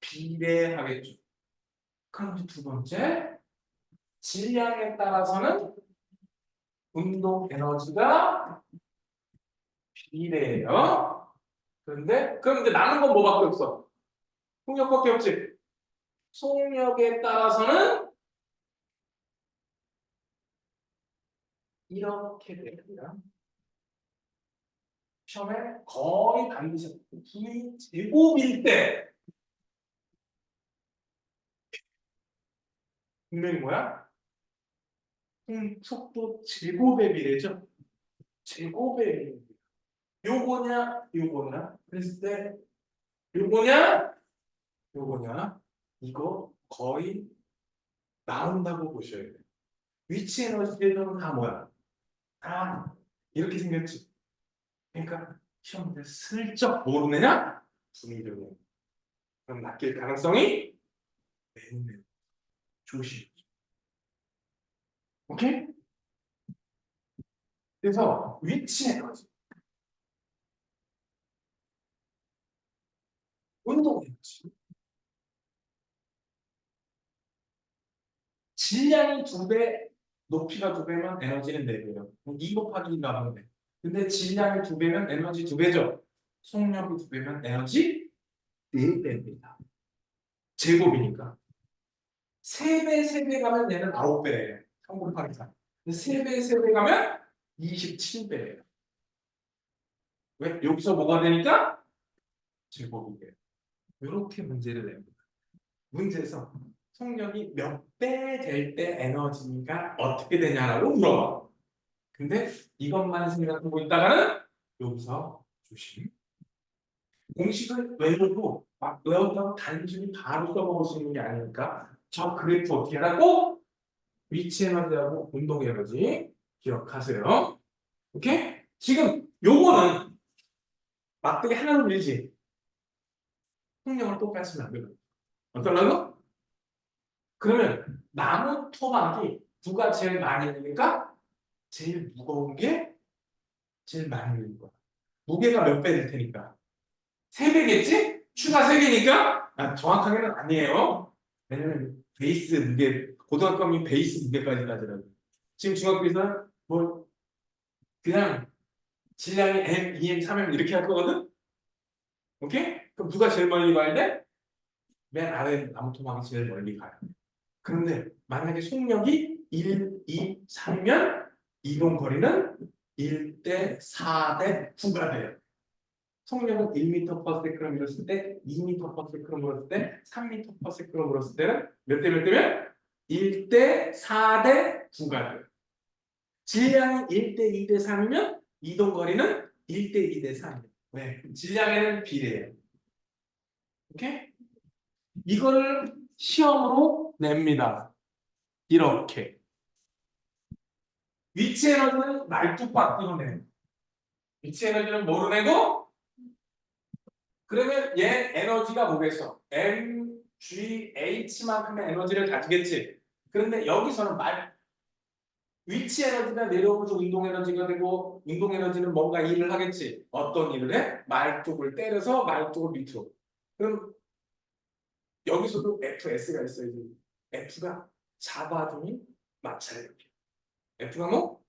비례하겠죠. 그럼 이제 두 번째, 질량에 따라서는 운동 에너지가 비례해요. 그럼 이제 남은 건 뭐밖에 없어? 속력밖에 없지. 속력에 따라서는 이렇게 됩니다. 시험에 거의 반드시 V 제곱일 때 분명히 뭐야? 속도 제곱의 비례죠. 제곱의 비례. 요거냐, 요거냐. 그랬을 때 요거냐, 요거냐. 이거 거의 나온다고 보셔야 돼요. 위치 에너지는 다 뭐야? 다 이렇게 생겼지. 그러니까 시험 문제 슬쩍 모르느냐? 분위기를. 그럼 낚일 가능성이 매우 조심. 오케이? 그래서 위치 에너지, 운동 에너지, 질량이 2배, 높이가 2배면 에너지는 4배예요. 2 곱하기 2가 하면 돼. 근데 질량이 2배면 에너지 2배죠. 속력이 2배면 에너지 4배입니다. 제곱이니까. 3배, 3배 가면 얘는 9배예요. 3 곱하기 4. 3배, 3배 가면 27배예요. 왜? 여기서 뭐가 되니까? 제곱이 돼요. 이렇게 문제를 냅니다. 문제에서 속력이 몇 배 될 때 에너지가 어떻게 되냐라고 물어봐. 근데 이것만 생각하고 있다가는 여기서 조심. 공식을 외우고 막 외웠다고 단순히 바로 써먹을 수 있는 게 아니니까 저 그래프 어떻게 하라고? 위치 에너지하고 운동 에너지 기억하세요. 오케이? 지금 요거는 막대기 하나로 밀지. 속력을 똑같이 만들어. 어떨라고? 그러면 나무 토막이 누가 제일 많이 밀니까? 제일 무거운 게 제일 많이 밀는 거야. 무게가 몇 배 될 테니까. 3배겠지? 추가 3배니까? 아, 정확하게는 아니에요. 왜냐면 베이스 무게, 고등학교는 베이스 무게까지 따지라고. 지금 중학교에서는 뭐 그냥 질량이 M, 2M, 3M 이렇게 할 거거든? 오케이? 그럼 누가 제일 멀리 가야 돼? 맨 아래 나무 토막이 제일 멀리 가요. 그런데 만약에 속력이 1, 2, 3이면 이동 거리는 1대 4대 9가 돼요. 속력은 1m/s를 밀었을 때, 2m/s를 밀었을 때, 3m/s를 밀었을 때는 몇 대 몇 대면? 1대 4대 9가 돼요. 질량이 1대 2대 3이면 이동 거리는 1대 2대 3이에요. 왜? 질량에는 비례해요. 오케이? 이거를 시험으로 냅니다. 이렇게. 위치 에너지는 말뚝박기로 내요. 위치 에너지는 뭐로 내고? 그러면 얘 에너지가 뭐겠어? mgh만큼의 에너지를 가지겠지. 그런데 여기서는 위치 에너지가 내려오면서 운동 에너지가 되고 운동 에너지는 뭔가 일을 하겠지. 어떤 일을 해? 말뚝을 때려서 말뚝을 밑으로. 그럼 여기서도 FS가 있어야지. F가 잡아주니 마찰력. F가 뭐?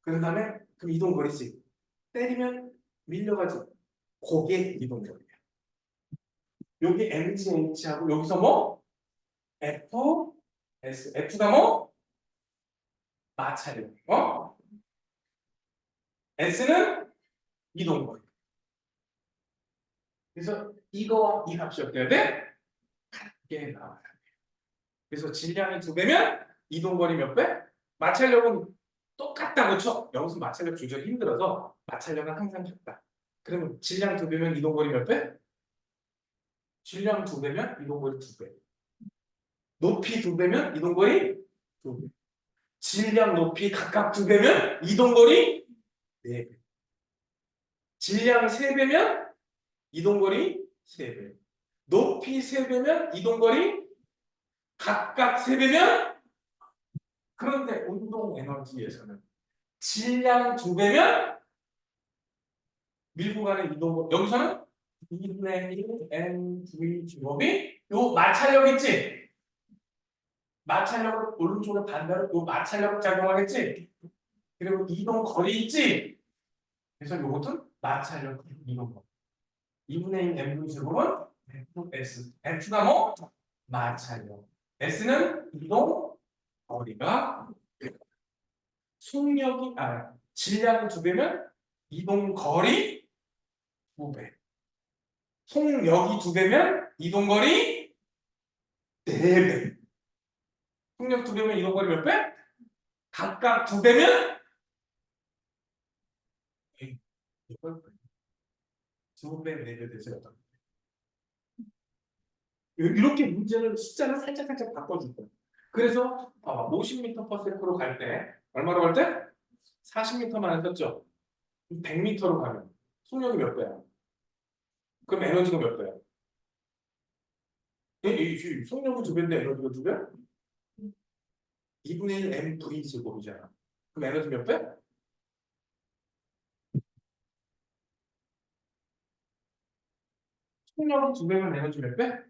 그런 다음에 그럼 이동 거리지. 때리면 밀려가지고 고개 이동 거리야. 여기 MGH하고 여기서 뭐? F, S. F가 뭐? 마찰력. S는 이동 거리. 그래서 이거와 이 값이 어때야 돼? 같게 나와야 돼. 그래서 질량이 2배면 이동 거리 몇 배? 마찰력은 똑같다, 그렇죠? 여기서 마찰력 조절이 힘들어서 마찰력은 항상 같다. 그러면 질량 2배면 이동 거리 몇 배? 질량 2배면 이동 거리 2배. 높이 2배면 이동 거리 2배. 질량 높이 각각 2배면 이동 거리 4배. 질량 3배면 이동 거리 3배. 높이 3배면 이동 거리 각각 3배면 그런데 운동 에너지에서는 질량 2배면 밀고 가는 이동 거리 여기서는 2분의 1 mv 제곱이 요 마찰력 있지? 마찰력을 오른쪽으로 반대로 요 마찰력 작용하겠지? 그리고 이동 거리 있지? 그래서 요것은 마찰력 이동 거리. 2분의 1 mv 제곱은 F(S). F가 뭐? 마찰력. S는 이동 거리가 속력이 질량이 2배면 이동 거리 2배. 속력이 2배면 이동 거리 4배. 속력 2배면 이동 거리 몇 배? 각각 2배면 이걸 2배, 4배 되죠. 이렇게 문제를 숫자를 살짝 바꿔줄 거예요. 그래서 50m/s로 갈 때 얼마로 갈 때? 40m만 했었죠. 100m로 가면 속력이 몇 배야? 그럼 에너지가 몇 배야? 속력은 2배인데 에너지가 2배야? 2분의 1 mv 제곱이잖아. 그럼 에너지 몇 배? 속력은 2배면 에너지 몇 배?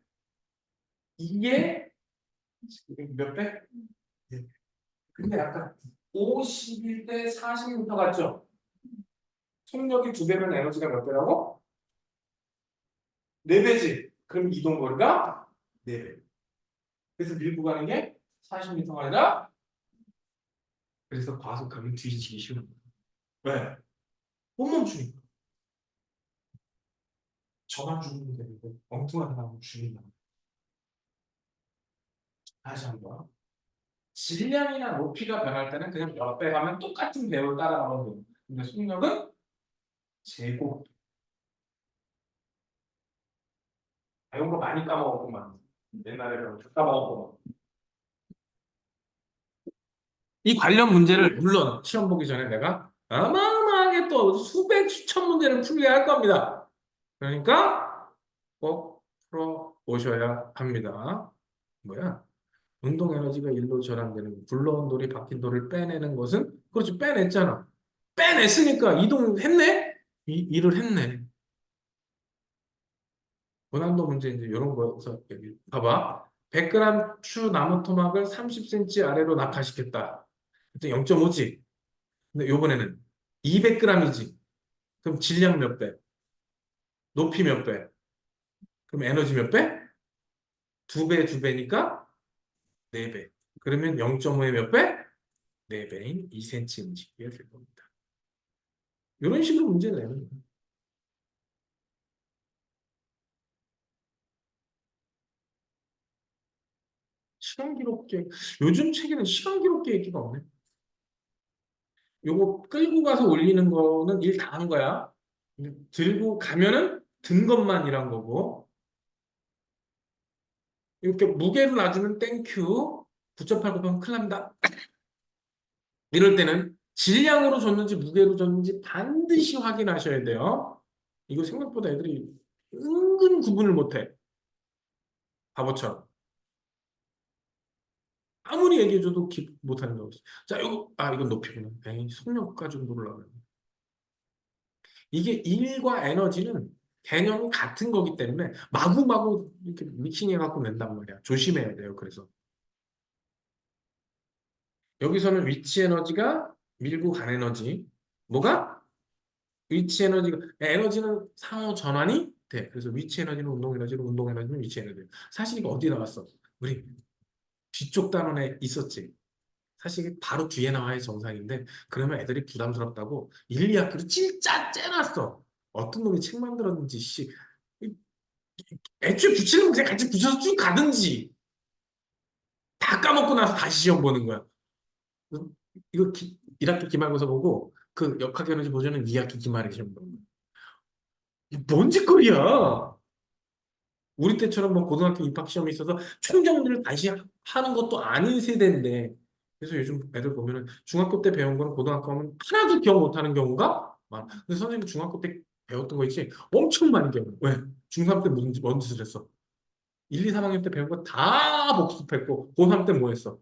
이게 몇 배? 네. 근데 아까 51 대 40m 같죠? 속력이 2배면 에너지가 몇 배라고? 4배지. 그럼 이동거리가 4배. 그래서 밀고 가는 게 40m가 아니라 그래서 과속하면 뒤지기 쉬운 거야. 왜? 못 멈추니까. 저만 죽으면 되는데 엉뚱한 사람은 죽인다. 다시 한번. 질량이나 높이가 변할 때는 그냥 몇 배 가면 똑같은 배우를 따라가면 돼. 근데 속력은 제곱. 이런 거 많이 까먹었구만. 옛날에 다 까먹었구만. 이 관련 문제를 물론 시험 보기 전에 내가 어마어마하게 또 수백 수천 문제를 풀게 할 겁니다. 그러니까 꼭 풀어 보셔야 합니다. 뭐야? 운동 에너지가 1로 절감되는 굴러온 돌이 박힌 돌을 빼내는 것은 그렇지 빼냈잖아. 빼냈으니까 이동했네? 일을 했네. 고난도 문제 이제 이런 거에서 여기 봐봐. 100g 추 나무 토막을 30cm 아래로 낙하시켰다. 그때 0.5지. 근데 요번에는 200g이지. 그럼 질량 몇 배? 높이 몇 배? 그럼 에너지 몇 배? 2배, 2배니까 4배. 그러면 0.5에 몇 배? 4배인 2cm 움직이게 될 겁니다. 이런 식으로 문제를 내는 거예요. 시간 기록계. 요즘 책에는 시간 기록계 얘기가 없네. 요거 끌고 가서 올리는 거는 일 다 한 거야. 들고 가면은 든 것만 일한 거고. 이렇게 무게를 놔주면 땡큐. 9.8곱하면 큰일 납니다. 이럴 때는 질량으로 줬는지 무게로 줬는지 반드시 확인하셔야 돼요. 이거 생각보다 애들이 은근 구분을 못해. 바보처럼. 아무리 얘기해줘도 못하는 거 없어. 자, 이건 높이구나. 에이, 속력 가지고 놀라면. 이게 일과 에너지는 개념이 같은 거기 때문에 마구마구 이렇게 믹싱해갖고 낸단 말이야. 조심해야 돼요. 그래서. 여기서는 위치 에너지가 밀고 간 에너지. 뭐가? 위치 에너지가, 에너지는 상호 전환이 돼. 그래서 위치 에너지는 운동 에너지로, 운동 에너지는 위치 에너지. 사실 이거 어디 나왔어? 우리 뒤쪽 단원에 있었지. 사실 바로 뒤에 나와야 정상인데 그러면 애들이 부담스럽다고 1, 2학기로 진짜 째놨어. 어떤 놈이 책 만들었는지 씨. 애초에 붙이는 거 그냥 같이 붙여서 쭉 가든지 다 까먹고 나서 다시 시험 보는 거야. 이거 1학기 기말고사 보고 그 역학 에너지 보조는 2학기 기말에 시험 보는 거야. 이게 뭔 짓거리야. 우리 때처럼 뭐 고등학교 입학 시험이 있어서 총정리를 다시 하는 것도 아닌 세대인데 그래서 요즘 애들 보면은 중학교 때 배운 거는 고등학교 하면 하나도 기억 못하는 경우가 많아. 근데 선생님 중학교 때 배웠던 거 있지? 엄청 많이 기억. 왜? 중3 때 뭔 짓을 했어? 1, 2, 3학년 때 배운 거 다 복습했고 고3 때 뭐 했어?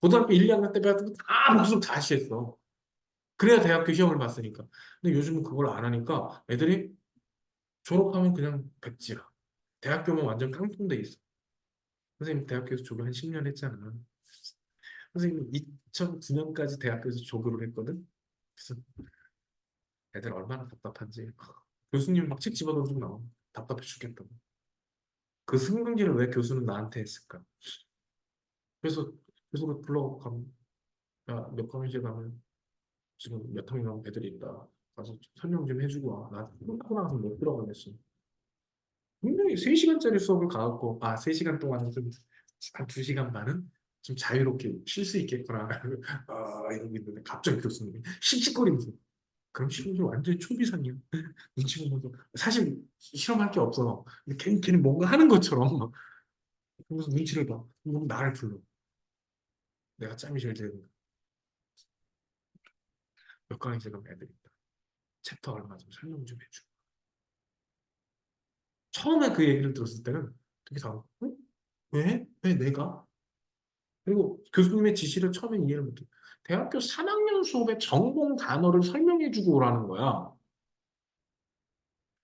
고등학교 1, 2학년 때 배웠던 거 다 복습 다시 했어. 그래야 대학교 시험을 봤으니까. 근데 요즘은 그걸 안 하니까 애들이 졸업하면 그냥 백지야. 대학교면 완전 깡통돼 있어. 선생님 대학교에서 조교 한 10년 했잖아. 선생님 2009년까지 대학교에서 조교를 했거든. 그래서 애들 얼마나 답답한지. 교수님 막 책 집어던지고 나와. 답답해 죽겠다고. 그 승근기를 왜 교수는 나한테 했을까? 그래서 교수를 불러가고 가면 야, 몇 학년째 가면 지금 몇 학년 애들이 있다. 가서 설명 좀 해주고 와. 나 끊고 나서 못 들어가겠어. 분명히 3시간짜리 수업을 가갖고, 3시간 동안은 좀, 한 2시간 반은 좀 자유롭게 쉴 수 있겠구나. 이러고 있는데, 갑자기 교수님이 씩씩거리면서, 그럼 실험이 완전히 초비상이야. 눈치 보면서, 사실 실험할 게 없어. 근데 걔는 뭔가 하는 것처럼, 막, 그러면서 눈치를 봐. 그럼 나를 불러. 내가 짬이 제일 되는 거야. 몇 강의제 그럼 애들 있다. 챕터 얼마 좀 설명 좀 해줘. 처음에 그 얘기를 들었을 때는 되게 당황, 응? 왜? 왜 내가? 그리고 교수님의 지시를 처음에 이해를 못해. 대학교 3학년 수업에 전공 단어를 설명해주고 오라는 거야.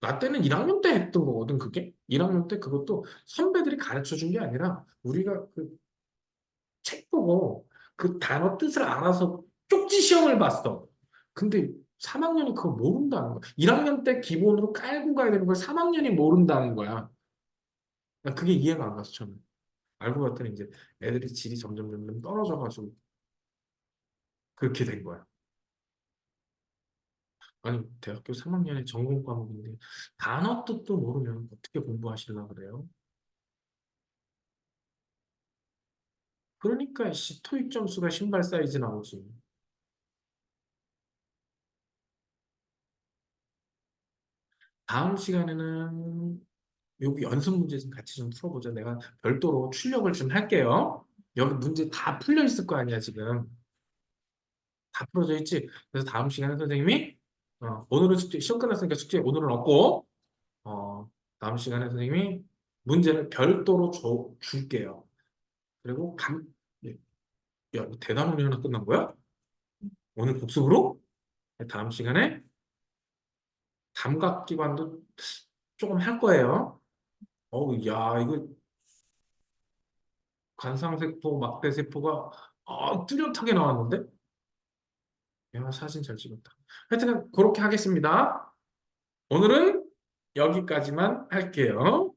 나 때는 1학년 때 했던 거거든, 그게. 1학년 때 그것도 선배들이 가르쳐 준 게 아니라 우리가 그 책 보고 그 단어 뜻을 알아서 쪽지 시험을 봤어. 근데 3학년이 그거 모른다는 거야. 1학년 때 기본으로 깔고 가야 되는 걸 3학년이 모른다는 거야. 나 그게 이해가 안 갔어, 저는. 알고 봤더니 이제 애들이 질이 점점 떨어져가지고 그렇게 된 거야. 아니, 대학교 3학년에 전공 과목인데 단어 뜻도 모르면 어떻게 공부하시려고 그래요? 그러니까 토익 점수가 신발 사이즈 나오지. 다음 시간에는 여기 연습 문제 좀 같이 좀 풀어보자. 내가 별도로 출력을 좀 할게요. 여기 문제 다 풀려 있을 거 아니야, 지금. 다 풀어져 있지? 그래서 다음 시간에 선생님이 오늘은 숙제, 시험 끝났으니까 숙제 오늘은 없고 어, 다음 시간에 선생님이 문제를 별도로 줄게요. 그리고 예, 야, 대단 원이 하나 끝난 거야? 오늘 복습으로? 다음 시간에 감각기관도 조금 할 거예요. 야, 이거 관상세포, 막대세포가 뚜렷하게 나왔는데? 야, 사진 잘 찍었다. 하여튼 그렇게 하겠습니다. 오늘은 여기까지만 할게요.